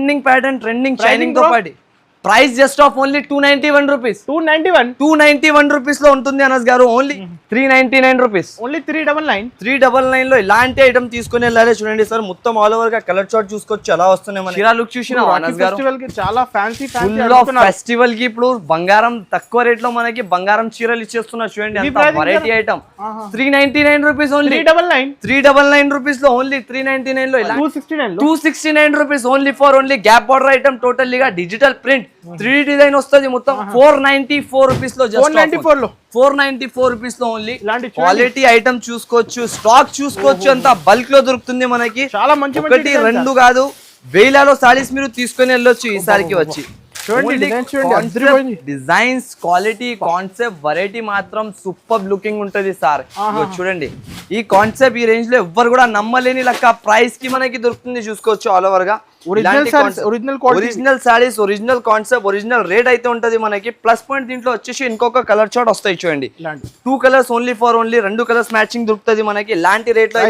Trending pattern, trending shining తో పాటు price just of only 291 rupees. 291 rupees లో ఉంటుంది అనస్ గారు. Only 399 rupees. ఓన్లీ 399 లో ఇలాంటి ఐటమ్ తీసుకుని వెళ్ళాలి. చూడండి సార్, మొత్తం ఆల్ ఓవర్ గా కలర్ చార్ట్ చూసుకోవచ్చు ఎలా వస్తున్నాయి మన చీర లుక్ చూసినా అనస్ గారు. ఫెస్టివల్ కి చాలా ఫ్యాన్సీ ఫెస్టివల్ కి ఇప్పుడు బంగారం తక్కువ రేట్ లో మనకి బంగారం చీరలు ఇచ్చేస్తున్నారు. చూడండి అంత variety item. 399 rupees only. 399 rupees లో ఓన్లీ 399 లో ఇలా 269 rupees only for only gap border item. Total గా డిజిటల్ ప్రింట్ 3D డిజైన్ వస్తుంది మొత్తం. 494 రూపీస్ లో, 494 రూపీస్ లో ఓన్లీ. క్వాలిటీ ఐటమ్ చూసుకోవచ్చు, స్టాక్ చూసుకోవచ్చు, అంతా బల్క్ లో దొరుకుతుంది మనకి. చాలా మంచి ఒకటి రెండు కాదు, వేలాలో సారీస్ మీరు తీసుకొని వెళ్ళొచ్చు ఈసారికి వచ్చి. డిజైన్స్, క్వాలిటీ, కాన్సెప్ట్, వెరైటీ మాత్రం సూపర్ లుకింగ్ ఉంటది సార్. చూడండి ఈ కాన్సెప్ట్ ఈ రేంజ్ లో ఎవ్వరు కూడా నమ్మలేని లెక్క ప్రైస్ కి మనకి దొరుకుతుంది. చూసుకోవచ్చు ఆల్ ఓవర్ గా original saris, original concept, original rate అయితే ఉంటది మనకి. ప్లస్ పాయింట్ దీంట్లో వచ్చేసి ఇంకొక కలర్ చార్ట్ వస్తాయి చూడండి. 2 colours only for only 2 colours matching దొరుకుతుంది మనకి. ఇలాంటి రేట్ లో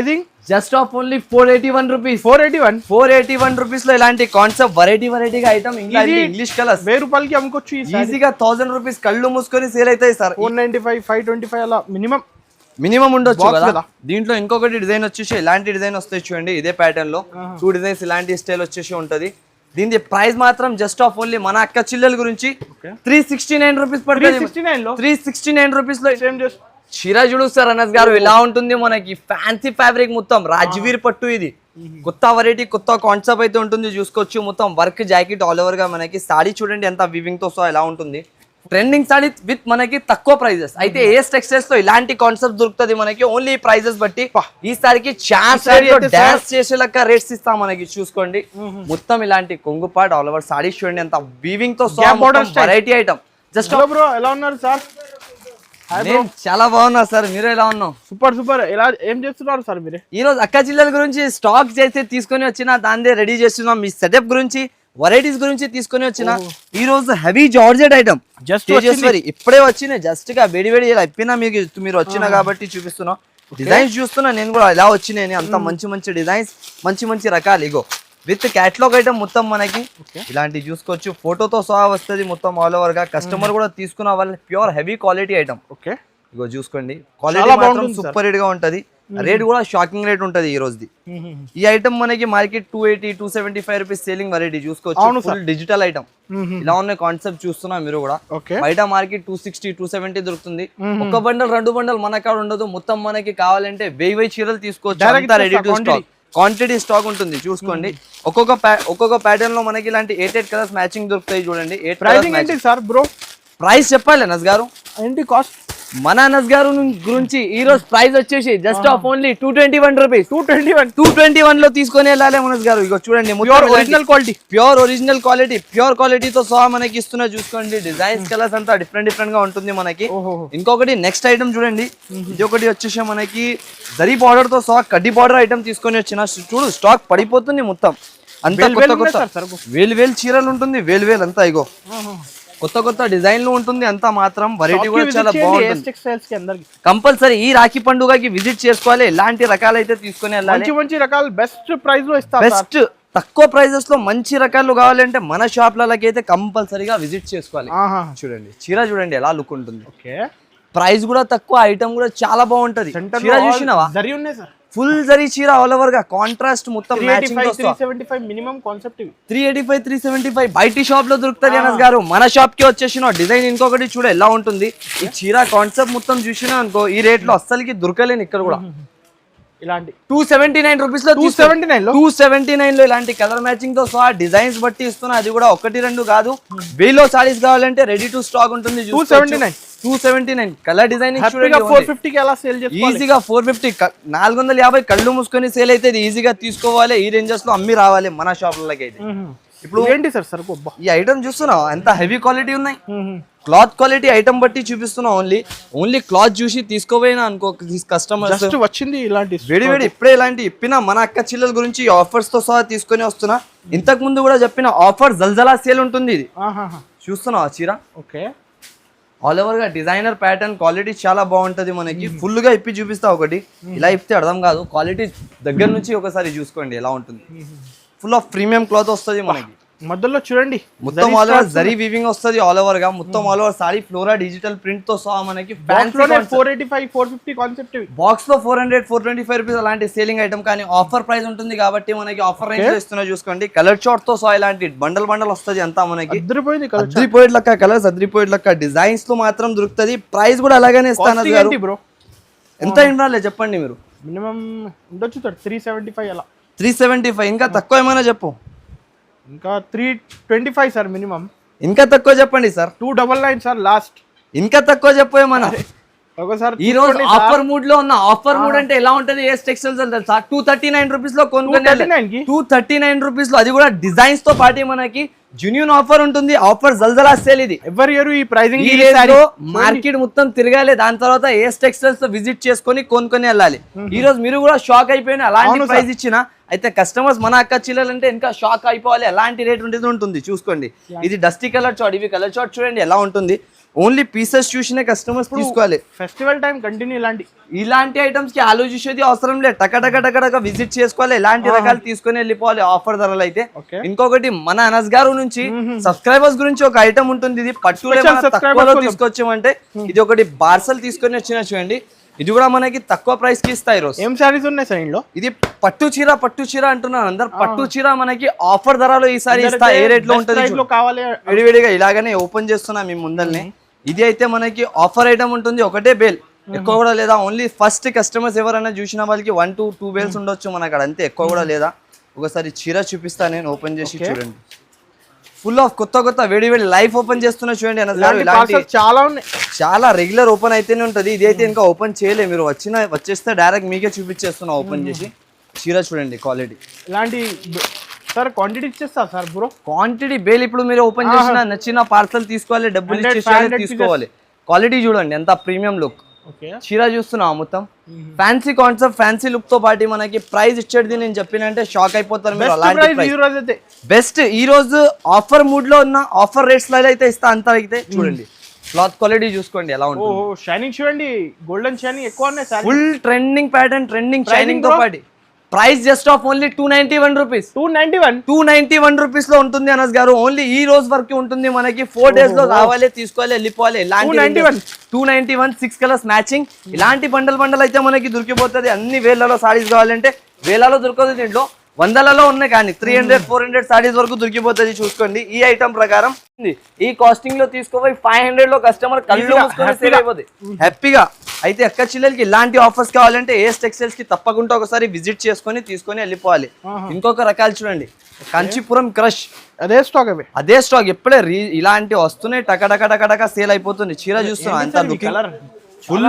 just of only 481 rupees. 481 rupees లో ఇలాంటి కాన్సెప్ట్ వెరైటీగా ఐటమ్ ఇంగ్లీష్ కలర్స్ 1000 రూపాయలకి అమ్ముకోవచ్చు ఈజీగా. 1000 రూపీస్ కళ్ళు మూసుకొని సేల్ అవుతాయి సార్. 495 525 అలా మినిమం ఉండొచ్చు కదా. దీంట్లో ఇంకొకటి డిజైన్ వచ్చేసి ఇలాంటి డిజైన్ వస్తాయి చూడండి. ఇదే ప్యాటర్న్ లో 2 డిజైన్స్ ఇలాంటి స్టైల్ వచ్చేసి ఉంటది. దీని ప్రైస్ మాత్రం జస్ట్ ఆఫ్ ఓన్లీ మన అక్క చిల్లెల గురించి 369 రూపీస్ పడుతుంది. 369 రూపీస్ లో చీర చూడు సార్ అనస్ గారు ఎలా ఉంటుంది మనకి. ఫ్యాన్సీ ఫ్యాబ్రిక్ మొత్తం రాజ్వీర్ పట్టు. ఇది కొత్త వెరైటీ, కొత్త కాన్సెప్ట్ అయితే ఉంటుంది. చూసుకోవచ్చు మొత్తం వర్క్ జాకెట్ ఆల్ ఓవర్ గా మనకి. సాడీ చూడండి ఎంత వివింగ్ తో సో ఎలా ఉంటుంది. ట్రెండింగ్ సాడీ విత్ మనకి తక్కువ ప్రైజెస్. అయితే ఏఎస్ టెక్స్టైల్స్ లో ఇలాంటి కాన్సెప్ట్ దొరుకుతుంది మనకి ఓన్లీ ప్రైజెస్ బట్టి. ఈసారికి ఛాన్స్ డాన్స్ చేసే లెక్క రేట్స్ ఇస్తాం మనకి. చూసుకోండి మొత్తం ఇలాంటి కొంగుపాట్ ఆల్ ఓవర్ సాడీ చూడండి ఎంత వీవింగ్ తో వెరైటీ ఐటమ్. జస్ట్ బ్రో ఎలా ఉన్నారు సార్? చాలా బాగున్నా సార్, మీరు ఎలా ఉన్నాం? సూపర్. ఎలా ఏం చేస్తున్నారు సార్ మీరు? ఈ రోజు అక్క జిల్లాల గురించి స్టాక్ చేస్తే తీసుకొని వచ్చిన దాందే రెడీ చేస్తున్నాం. మీ సెటప్ గురించి, వెరైటీస్ గురించి తీసుకొని వచ్చిన. ఈ రోజు హెవీ జార్జెట్ ఐటమ్ జస్ట్ ఇప్పుడే వచ్చినాయి. జస్ట్ గా వేడి అయిపోయినా మీరు వచ్చినా కాబట్టి చూపిస్తున్నా. డిజైన్స్ చూస్తున్నా నేను కూడా ఎలా వచ్చినాయి. అంత మంచి డిజైన్స్, మంచి రకాలు. ఇగో విత్ క్యాటలాగ్ ఐటమ్ మొత్తం మనకి ఇలాంటి చూసుకోవచ్చు. ఫోటోతో సహా వస్తుంది మొత్తం ఆల్ ఓవర్ గా. కస్టమర్ కూడా తీసుకున్న వాళ్ళ ప్యూర్ హెవీ క్వాలిటీ ఐటమ్. ఇగో చూసుకోండి క్వాలిటీ మాత్రం సూపర్ హిట్ గా ఉంటది. రేట్ కూడా షాకింగ్ రేట్ ఉంటది ఈ రోజుది. ఈ ఐటమ్ మనకి మార్కెట్ 280 275 రూపీస్ సేలింగ్ వెరైటీ. చూసుకోవచ్చు ఫుల్ డిజిటల్ ఐటమ్. ఇలా ఉన్న కాన్సెప్ట్ చూస్తున్నా మీరు కూడా. బయట మార్కెట్ 260 270 దొరుకుతుంది. ఒక బండల్ 2 బండల్ మన కాడ ఉండదు. మొత్తం మనకి కావాలంటే 1000 చీరలు తీసుకోవచ్చు. Ready to stock quantity stock ఉంటుంది. చూసుకోండి ఒక్కొక్క ప్యాటర్న్ లో మనకి ఇలాంటి 8 కలర్స్ మ్యాచింగ్ దొరుకుతాయి చూడండి. ప్రైస్ చెప్పాలి అనస్ గారు ఏంటి కాస్ట్? మన అనస్ గారు గురించి ఈ రోజు ప్రైస్ వచ్చేసి జస్ట్ ఆఫ్ ఓన్లీ 221 రూపీస్. 221 లో తీసుకొని వెళ్ళాలి మనస్ గారు. ఇగో చూడండి ప్యూర్ ఒరిజినల్ క్వాలిటీతో సహా మనకి ఇస్తున్నా. చూసుకోండి డిజైన్స్, కలర్స్ అంతా డిఫరెంట్ గా ఉంటుంది మనకి. ఇంకొకటి నెక్స్ట్ ఐటమ్ చూడండి. ఇది ఒకటి వచ్చేసి మనకి జరీ బార్డర్ తో సహా కడ్డీ బార్డర్ ఐటమ్ తీసుకొని వచ్చిన. చూడు స్టాక్ పడిపోతుంది మొత్తం. అంతా కొత్త వేలు చీరలు ఉంటుంది. వేలు అంతా ఇగో కొత్త డిజైన్లు ఉంటుంది. అంతా మాత్రం వెరైటీ కూడా చాలా బాగుంటుంది. కంపల్సరీ ఈ రాఖీ పండుగకి విజిట్ చేసుకోవాలి. ఇలాంటి రకాలు అయితే తీసుకుని వెళ్ళాలి. మంచి రకాలు బెస్ట్ ప్రైస్ లో ఇస్తారు. బెస్ట్ తక్కువ ప్రైజెస్ లో మంచి రకాలు కావాలంటే మన షాప్లకి అయితే కంపల్సరీగా విజిట్ చేసుకోవాలి. చూడండి చీర చూడండి ఎలా లుక్ ఉంటుంది. ప్రైస్ కూడా తక్కువ, ఐటమ్ కూడా చాలా బాగుంటది. చీర చూసినావా? ఫుల్ జరీ చీర ఆల్ ఓవర్ గా కాంట్రాస్ట్ మొత్తం మ్యాచింగ్. 385 minimum concept. 385 375 బయట షాప్ లో దొరుకుతుంది అనస్ గారు. మన షాప్ కి వచ్చేసిన డిజైన్ ఇంకొకటి చూడ ఎలా ఉంటుంది. ఈ చీర కాన్సెప్ట్ మొత్తం చూసినా అనుకో ఈ రేట్ లో అస్సలకి దొరకలేని ఇక్కడ కూడా. ఇలాంటి 279 రూపీస్ లో 279 లో ఇలాంటి కలర్ మ్యాచింగ్ తో సహా డిజైన్స్ బట్టి ఇస్తున్నా. అది కూడా 1 2 కాదు. వేలో సారీస్ కావాలంటే రెడీ టు స్టాక్ ఉంటుంది. 279 కలర్ డిజైన్ ఈజీగా 450 450 కళ్ళు మూసుకొని సేల్ అయితే ఈజీగా తీసుకోవాలి. ఈ రేంజెస్ లో అమ్మి రావాలి మన షాపులకి అయితే. ఇప్పుడు ఏంటి సార్ ఈ ఐటమ్ చూస్తున్నావు ఎంత హెవీ క్వాలిటీ ఉన్నాయి. క్లాత్ క్వాలిటీ ఐటమ్ బట్టి చూపిస్తున్నా. ఓన్లీ క్లాత్ చూసి తీసుకోపోయినా అనుకో కస్టమర్ వచ్చింది. ఇలాంటి వేడి ఇప్పుడే ఇలాంటి ఇప్పిన మన అక్క చిల్లల గురించి ఆఫర్స్ తో సహా తీసుకొని వస్తున్నా. ఇంతకు ముందు కూడా చెప్పిన ఆఫర్ జల్జలా సేల్ ఉంటుంది. ఇది చూస్తున్నావు చీర ఆల్ ఓవర్ గా డిజైనర్ ప్యాటర్న్ క్వాలిటీ చాలా బాగుంటది మనకి. ఫుల్ గా ఇప్పి చూపిస్తా. ఒకటి ఇలా ఇప్పితే అర్థం కాదు. క్వాలిటీ దగ్గర నుంచి ఒకసారి చూసుకోండి ఎలా ఉంటుంది. ఫుల్ ఆఫ్ ప్రీమియం క్లాత్ వస్తుంది మనకి. మధ్యలో చూడండి మొత్తం ఆల్ ఓవర్ జరీ వీవింగ్ వస్తుంది ఆల్ ఓవర్ గా మొత్తం all over sorry flora digital print తో సహా మనకి బాక్స్ లోనే 485 450 కాన్సెప్ట్ ఇవి. బాక్స్ లో 400 425 రూపీస్ అలాంటి సేలింగ్ ఐటమ్ కానీ ఆఫర్ ప్రైస్ ఉంటుంది కాబట్టి మనకి ఆఫర్ రేంజ్ లో ఇస్తున్నా చూసుకోండి. కలర్ చార్ట్ తో సహా ఇలాంటి బండల్ వస్తది అంతా మనకి అదిరిపోయింది అద్రిపోయేట్ లెక్క కలర్స్ అద్రిపోయేట్ లెక్క డిజైన్స్ లో మాత్రం దొరుకుతది. ప్రైస్ కూడా అలాగనే ఇస్తాను గారు. బ్రో ఎంత ఇవ్వాలి చెప్పండి మీరు? మినిమం ఉండొచ్చు సార్ 375 అలా. 375 ఇంకా తక్కువ ఏమైనా చెప్పు. ఇంకా 325 సార్ మినిమం. ఇంకా తక్కువ చెప్పండి సార్. 299 sir last. ఇంకా తక్కువ చెప్పు ఏమన్నా. ఒకసారి ఈ రోజు ఆఫర్ మూడ్ లో ఉన్న ఆఫర్ మూడ్ అంటే ఎలా ఉంటది ఏస్ టెక్స్టైల్స్ తెలుసా? 239 రూపీస్ లో కొనుక్కొని 239 రూపీస్ లో అది కూడా డిజైన్స్ తో పాటు మనకి జెన్యూన్ ఆఫర్ ఉంటుంది. ఆఫర్ జల్జలా సేల్ ఇది. ఎవరు ఈ ప్రైసింగ్ ఈ రేట్ లో మార్కెట్ మొత్తం తిరగాలి. దాని తర్వాత ఏస్ టెక్స్టైల్స్ తో విజిట్ చేసుకొని కొనుక్కొని వెళ్ళాలి. ఈ రోజు మీరు కూడా షాక్ అయిపోయిన అలాంటి ప్రైస్ ఇచ్చిన అయితే కస్టమర్స్ మన అక్క చిల్లలంటే ఇంకా షాక్ అయిపోవాలి. అలాంటి రేట్ ఉంటుంది చూసుకోండి. ఇది డస్టీ కలర్ చార్ట్. ఇవి కలర్ చార్ట్ చూడండి ఎలా ఉంటుంది. ఓన్లీ పీసెస్ చూసినే కస్టమర్స్ తీసుకోవాలి. ఫెస్టివల్ టైం కంటిన్యూ ఇలాంటి ఐటమ్స్ కి ఆలోచించేది అవసరం లేదు. టక విజిట్ చేసుకోవాలి. ఇలాంటి రకాలు తీసుకొని వెళ్ళిపోవాలి ఆఫర్ ధరలు అయితే. ఇంకొకటి మన అనస్ గారు నుంచి సబ్స్క్రైబర్స్ గురించి ఒక ఐటమ్ ఉంటుంది. ఇది పట్టులో తీసుకొచ్చామంటే ఇది ఒకటి పార్సల్ తీసుకొని వచ్చిన చూడండి. ఇది కూడా మనకి తక్కువ ప్రైస్ కి ఇస్తాయి. రోజు ఏం సారీస్ ఉన్నాయి సార్ ఇంట్లో? ఇది పట్టు చీర అంటున్నాను. అందరు పట్టు చీర మనకి ఆఫర్ ధరలో ఈసారి ఇస్తా. ఏ రేట్ లో ఉంటుంది విడివిడిగా ఇలాగనే ఓపెన్ చేస్తున్నా మీ ముందల్ని. ఇది అయితే మనకి ఆఫర్ ఐటమ్ ఉంటుంది. ఒకటే బేల్ ఎక్కువ కూడా లేదా. ఓన్లీ ఫస్ట్ కస్టమర్స్ ఎవరైనా చూసిన వాళ్ళకి 1 to 2 బేల్స్ ఉండొచ్చు మన అక్కడ అంతే. ఎక్కువ కూడా లేదా. ఒకసారి చీర చూపిస్తా నేను ఓపెన్ చేసి చూడండి. ఫుల్ ఆఫ్ కొత్త వేడి లైఫ్ ఓపెన్ చేస్తున్నా చూడండి. చాలా ఉన్నాయి. చాలా రెగ్యులర్ ఓపెన్ అయితేనే ఉంటది. ఇది అయితే ఇంకా ఓపెన్ చేయలే. మీరు వచ్చేస్తే డైరెక్ట్ మీకే చూపించేస్తున్నా ఓపెన్ చేసి. చీర చూడండి క్వాలిటీ. ఇలాంటి సార్ క్వాంటిటీ ఇచ్చేస్తా సార్ బ్రో. క్వాంటిటీ బేల్ ఇప్పుడు మీరు ఓపెన్ చేసిన నచ్చిన పార్సల్ తీసుకోవాలి. డబ్బులు ఇచ్చేసి తీసుకోవాలి. క్వాలిటీ చూడండి ఎంత ప్రీమియం లుక్. చీర చూస్తున్నా మొత్తం ఫ్యాన్సీ కాన్సెప్ట్ ఫ్యాన్సీ లుక్ తో పాటు మనకి ప్రైస్ ఇచ్చేది నేను చెప్పినంటే షాక్ అయిపోతారు మీరు. అలాంటి బెస్ట్ ఈ రోజు ఆఫర్ మూడ్ లో ఉన్న ఆఫర్ రేట్స్ లో అయితే ఇస్తా. అంతా అయితే చూడండి క్లాత్ క్వాలిటీ చూసుకోండి ఎలా ఉంటుంది. షైనింగ్ చూడండి. గోల్డెన్ షైనింగ్ ఎక్కువ ఉన్నాయి sir. Full trending pattern trending shining తో పాటు price just of only 291 rupees. 291 rupees లో ఉంటుంది అనస్ గారు. ఓన్లీ ఈ రోజు వరకు ఉంటుంది మనకి. 4 డేస్ లో రావాలి తీసుకోవాలి వెళ్ళిపోవాలి. 291 6 కలర్స్ మ్యాచింగ్. ఇలాంటి బండల్ అయితే మనకి దొరికిపోతుంది. అన్ని వేలలో సారీస్ కావాలంటే వేలలో దొరకదు. దీంట్లో వందలలో ఉన్నాయి కానీ 300 400 సారీస్ వరకు దొరికిపోతుంది చూసుకోండి. ఈ ఐటమ్ ప్రకారం ఈ కాస్టింగ్ లో తీసుకోపోయి 500 లో కస్టమర్ కళ్ళు మూసుకొని సేల్ అయిపోతుంది హ్యాపీగా. అయితే అక్క చెల్లెలకి ఇలాంటి ఆఫర్స్ కావాలంటే ఏఎస్ టెక్స్టైల్స్ కి తప్పకుండా ఒకసారి విజిట్ చేసుకొని తీసుకొని వెళ్ళిపోవాలి. ఇంకొక రకాలు చూడండి కంచిపురం క్రష్ అదే స్టాక్ ఎప్పుడే ఇలాంటి వస్తున్నాయి. టక సేల్ అయిపోతుంది. చీర చూస్తున్నా అంత ఫుల్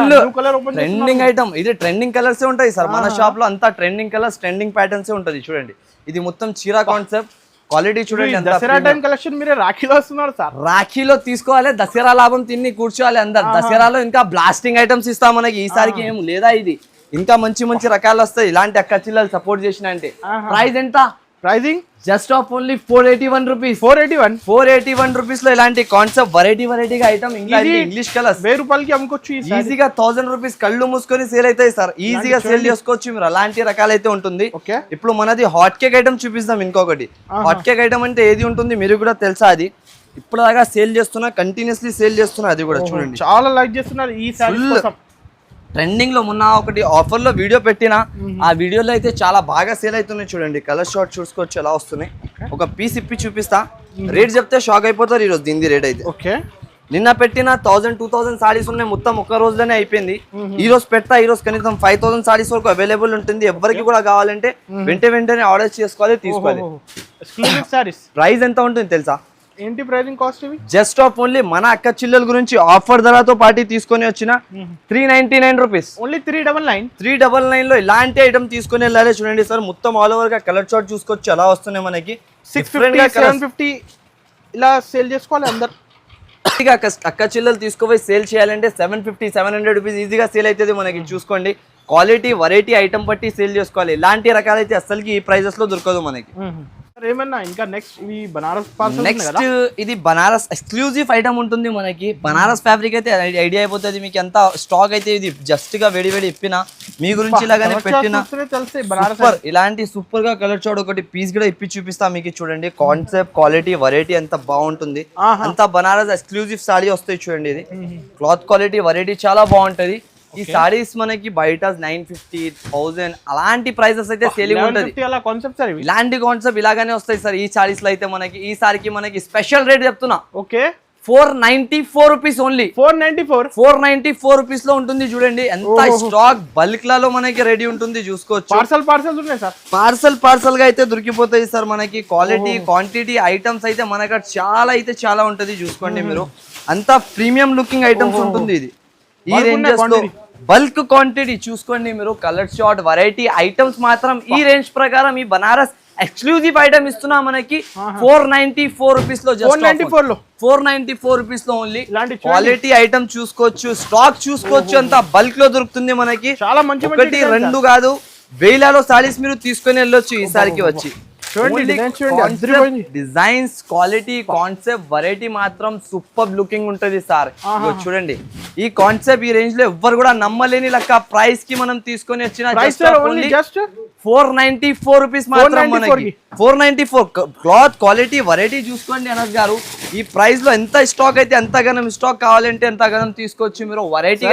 ట్రెండింగ్ ఐటమ్. ఇది ట్రెండింగ్ కలర్స్ ఉంటాయి సార్ మన షాప్ లో. అంతా ట్రెండింగ్ కలర్స్ ట్రెండింగ్ ప్యాటర్న్స్ ఉంటాయి చూడండి. ఇది మొత్తం చీర కాన్సెప్ట్ క్వాలిటీ చూడండి. దసరా టైం కలెక్షన్ మీరే రాఖీలో వస్తున్నారు సార్. రాఖీలో తీసుకోవాలి. దసరా లాభం తిని కూర్చోవాలి అందరు. దసరాలో ఇంకా బ్లాస్టింగ్ ఐటమ్స్ ఇస్తాం మనకి. ఈసారికి ఏం లేదా ఇది ఇంకా మంచి రకాలు వస్తాయి. ఇలాంటి అక్క చిల్లలు సపోర్ట్ చేసిన అంటే. ప్రైస్ ఎంత? Pricing just of only 481 rupees. 481 rupees లో ఇలాంటి కాన్సెప్ట్ వెరైటీగా ఐటమ్. ఇంకా ఇంగ్లీష్ కలర్స్ 1000 రూపాయలకి అమ్ముకోవచ్చు ఈజీగా. 1000 రూపీస్ కళ్ళు మూసుకొని సేల్ అవుతాయి సార్. ఈజీగా సేల్ చేసుకోవచ్చు మీరు. అలాంటి రకాలైతే ఉంటుంది. ఇప్పుడు మనది హాట్ కేక్ ఐటమ్ చూపిస్తాం. ఇంకొకటి హాట్ కేక్ ఐటమ్ అంటే ఏది ఉంటుంది మీరు కూడా తెలుసా? అది ఇప్పుడు దాకా సేల్ చేస్తున్నా కంటిన్యూస్లీ సేల్ చేస్తున్నా. అది కూడా చూడండి చాలా లైక్ చేస్తున్నారు ఈ సారీ. ట్రెండింగ్ లో మొన్న ఒకటి ఆఫర్ లో వీడియో పెట్టినా ఆ వీడియోలో అయితే చాలా బాగా సేల్ అవుతున్నాయి చూడండి. కలర్ షార్ట్ చూసుకోవచ్చు ఎలా వస్తున్నాయి. ఒక పీస్ ఇప్పి చూపిస్తా. రేట్ చెప్తే షాక్ అయిపోతారు. ఈ రోజు దీని రేట్ అయితే నిన్న పెట్టిన 1000-2000 సారీస్ ఉన్నాయి. మొత్తం ఒక్క రోజులోనే అయిపోయింది. ఈ రోజు పెడతా. ఈ రోజు కనీసం 5000 సారీస్ వరకు అవైలబుల్ ఉంటుంది. ఎవరికి కూడా కావాలంటే వెంటనే ఆర్డర్ చేసుకోవాలి తీసుకోవాలి. ప్రైస్ ఎంత ఉంటుంది తెలుసా? ఏంటి ప్రైసింగ్ కాస్ట్? ఇవి జస్ట్ ఆఫ్ ఓన్లీ మన అక్క చిల్లల గురించి ఆఫర్ ధరతో పాటు తీసుకొని వచ్చిన 399 రూపీస్. ఓన్లీ 399 లో ఇలాంటి ఐటమ్ తీసుకొని వెళ్ళాలి చూడండి సార్. మొత్తం ఆల్ ఓవర్ గా కలర్ చార్ట్ చూసుకోవచ్చు ఎలా వస్తున్నాయి మనకి. 650-750 ఇలా సేల్ చేసుకోవాలి అందరు. అక్క చిల్లలు తీసుకుపోయి సేల్ చేయాలంటే 750-700 రూపీస్ ఈజీగా సేల్ అవుతుంది మనకి. చూసుకోండి క్వాలిటీ వెరైటీ ఐటమ్ బట్టి సేల్ చేసుకోవాలి. ఇలాంటి రకాలైతే అసలుకి ఈ ప్రైజెస్ లో దొరకదు మనకి. ఏమన్నా ఇంకా నెక్స్ట్ ఇవి బనారస్ పార్సల్ నెక్స్ట్ ఇది బనారస్ ఎక్స్క్లూజివ్ ఐటమ్ ఉంటుంది మనకి. బనారస్ ఫ్యాబ్రిక్ అయితే ఐడియా అయిపోతుంది మీకు. ఎంత స్టాక్ అయితే ఇది జస్ట్ గా వేడి ఇప్పిన మీ గురించి ఇలాగానే పెట్టిన సూపర్. ఇలాంటి సూపర్ గా కలర్ చార్ట్ ఒకటి పీస్ కూడా ఇప్పి చూపిస్తా మీకు. చూడండి కాన్సెప్ట్, క్వాలిటీ, వెరైటీ ఎంత బాగుంటుంది. అంత బనారస్ ఎక్స్క్లూజివ్ సాడీ వస్తాయి చూడండి. ఇది క్లాత్ క్వాలిటీ, వెరైటీ చాలా బాగుంటది. ఈ సారీస్ మనకి బయట 950, 1000 అలాంటి ప్రైసెస్ అయితే సేలింగ్ ఉంటది. ఇలాంటి కాన్సెప్ట్ ఇలాగానే వస్తాయి సార్ ఈ సారీస్ లో అయితే. మనకి ఈ సారీకి మనకి స్పెషల్ రేట్ చెప్తున్నా. Okay 494 rupees only. 494 రూపీస్ లో ఉంటుంది చూడండి. ఎంత స్టాక్ బల్క్ లలో మనకి రెడీ ఉంటుంది చూసుకోవచ్చు. పార్సల్ ఉన్నాయి సార్. పార్సల్ గా అయితే దొరికిపోతాయి సార్ మనకి. క్వాలిటీ, క్వాంటిటీ, ఐటమ్స్ అయితే మనకి చాలా ఉంటది చూసుకోండి మీరు. అంత ప్రీమియం లుకింగ్ ఐటమ్స్ ఉంటుంది ఇది. ఈ రేంజెస్ లో బల్క్ క్వాంటిటీ చూసుకోండి మీరు. కలర్ చార్ట్, వెరైటీ ఐటమ్స్ మాత్రం ఈ రేంజ్ ప్రకారం ఈ బనారస్ ఎక్స్క్లూజివ్ ఐటమ్ ఇస్తున్నా మనకి 494 రూపీస్ లో. 494 రూపీస్ లో ఓన్లీ. క్వాలిటీ ఐటమ్ చూసుకోవచ్చు, స్టాక్ చూసుకోవచ్చు. అంతా బల్క్ లో దొరుకుతుంది మనకి. చాలా మంచి ఒకటి రెండు కాదు, వేలలో సారీస్ మీరు తీసుకొని వెళ్ళొచ్చు ఈసారికి వచ్చి. డిజైన్స్, క్వాలిటీ, కాన్సెప్ట్, వెరైటీ మాత్రం సూపర్ లుకింగ్ ఉంటది సార్. చూడండి ఈ కాన్సెప్ట్ ఈ రేంజ్ లో ఎవ్వరు కూడా నమ్మలేని లెక్క ప్రైస్ కి మనం తీసుకొని వచ్చిన 494 రూపీస్ మాత్రం మనకి. 494 క్లాత్ క్వాలిటీ వెరైటీ చూసుకోండి అనస్ గారు. ఈ ప్రైస్ లో ఎంత స్టాక్ అయితే ఎంతగానం స్టాక్ కావాలంటే ఎంతగానం తీసుకోవచ్చు మీరు. వెరైటీ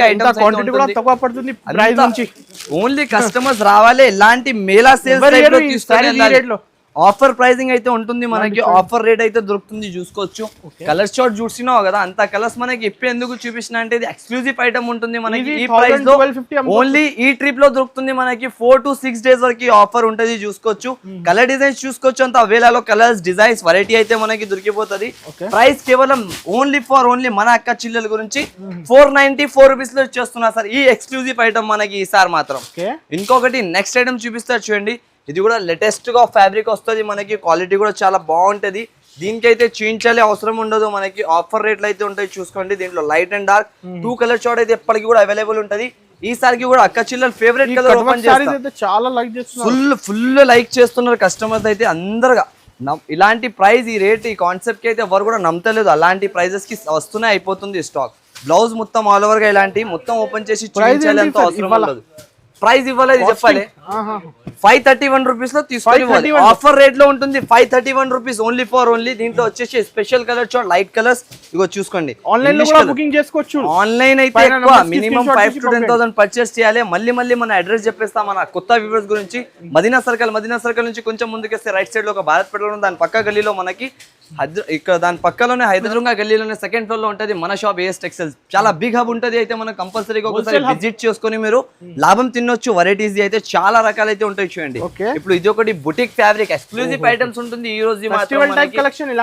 ఓన్లీ కస్టమర్స్ రావాలి. ఎలాంటి మేళా సేల్స్ తీసుకొని ఆఫర్ ప్రైజింగ్ అయితే ఉంటుంది మనకి. ఆఫర్ రేట్ అయితే దొరుకుతుంది చూసుకోవచ్చు. కలర్స్ చార్ట్ చూసినావు కదా, అంత కలర్స్ మనకి ఇప్పుడు ఎందుకు చూపించిన అంటే ఇది ఎక్స్క్లూజివ్ ఐటమ్ ఉంటుంది మనకి. ఈ ప్రైస్ లో ఓన్లీ ఈ ట్రిప్ లో దొరుకుతుంది మనకి. 4 to 6 డేస్ వరకు ఆఫర్ ఉంటది చూసుకోవచ్చు. కలర్ డిజైన్స్ చూసుకోవచ్చు. అంత వేలలో కలర్స్, డిజైన్స్, వెరైటీ అయితే మనకి దొరికిపోతుంది. ప్రైస్ కేవలం ఓన్లీ మన అక్క చిల్లెల గురించి 494 రూపీస్ లో ఇచ్చేస్తున్నా సార్ ఈ ఎక్స్క్లూజివ్ ఐటమ్ మనకి ఈసారి మాత్రం. ఇంకొకటి నెక్స్ట్ ఐటమ్ చూపిస్తారు చూడండి. ఇది కూడా లేటెస్ట్ గా ఫ్యాబ్రిక్ వస్తుంది మనకి. క్వాలిటీ కూడా చాలా బాగుంటది. దీనికైతే చేయించాలి అవసరం ఉండదు మనకి. ఆఫర్ రేట్లు అయితే ఉంటాయి చూసుకోండి. దీంట్లో light and dark 2 colour chart అయితే ఎప్పటికీ కూడా అవైలబుల్ ఉంటది. ఈసారికి కూడా అక్క చిల్లల ఫేవరెట్ కలర్ ఓపెన్ చేస్తారు. ఫుల్ లైక్ చేస్తున్నారు కస్టమర్స్ అయితే అందరుగా. ఇలాంటి ప్రైస్, ఈ రేట్, ఈ కాన్సెప్ట్ కి అయితే ఎవరు కూడా నమ్మతలేదు. అలాంటి ప్రైజెస్ కి వస్తూనే అయిపోతుంది స్టాక్. బ్లౌజ్ మొత్తం ఆల్ ఓవర్ గా ఇలాంటి మొత్తం ఓపెన్ చేసి చూపించాలి అంత అవసరం ఉండదు. ప్రైస్ ఇవ్వాలి చెప్పాలి. 531 రూపీస్ లో తీసుకొని ఆఫర్ రేట్ లో ఉంటుంది. 531 రూపీస్ ఓన్లీ. దీంట్లో వచ్చేసి special colour chart, light colours ఇగో చూసుకోండి. ఆన్లైన్ లో కూడా బుకింగ్ చేసుకోవచ్చు. ఆన్లైన్ అయితే ఎక్కువ మినిమం 5 to 10,000 పర్చేస్ చేయాలి. మళ్ళీ మన అడ్రస్ చెప్పేస్తాం మన కొత్త వ్యూవర్స్ గురించి. మదీనా సర్కిల్ నుంచి కొంచెం ముందుకేస్తే రైట్ సైడ్ లో ఒక భారత్ పెట్రోల్, దాని పక్క గల్లీలో మనకి ఇక్కడ దాని పక్కలోనే హైదరాబాద్ గల్లీలోనే సెకండ్ ఫ్లోర్ లో ఉంటది మన షాప్ ఏఎస్ టెక్స్టైల్స్. చాలా బిగ్ హబ్ ఉంటది. అయితే మనం కంపల్సరీగా ఒకసారి విజిట్ చేసుకుని మీరు లాభం తినొచ్చు. వెరైటీస్ అయితే చాలా రకాలైతే ఉంటాయి చూడండి. ఇప్పుడు ఇది ఒకటి బుటిక్ ఫ్యాబ్రిక్ ఎక్స్క్లూజివ్ ఐటమ్స్ ఉంటుంది. ఈ రోజు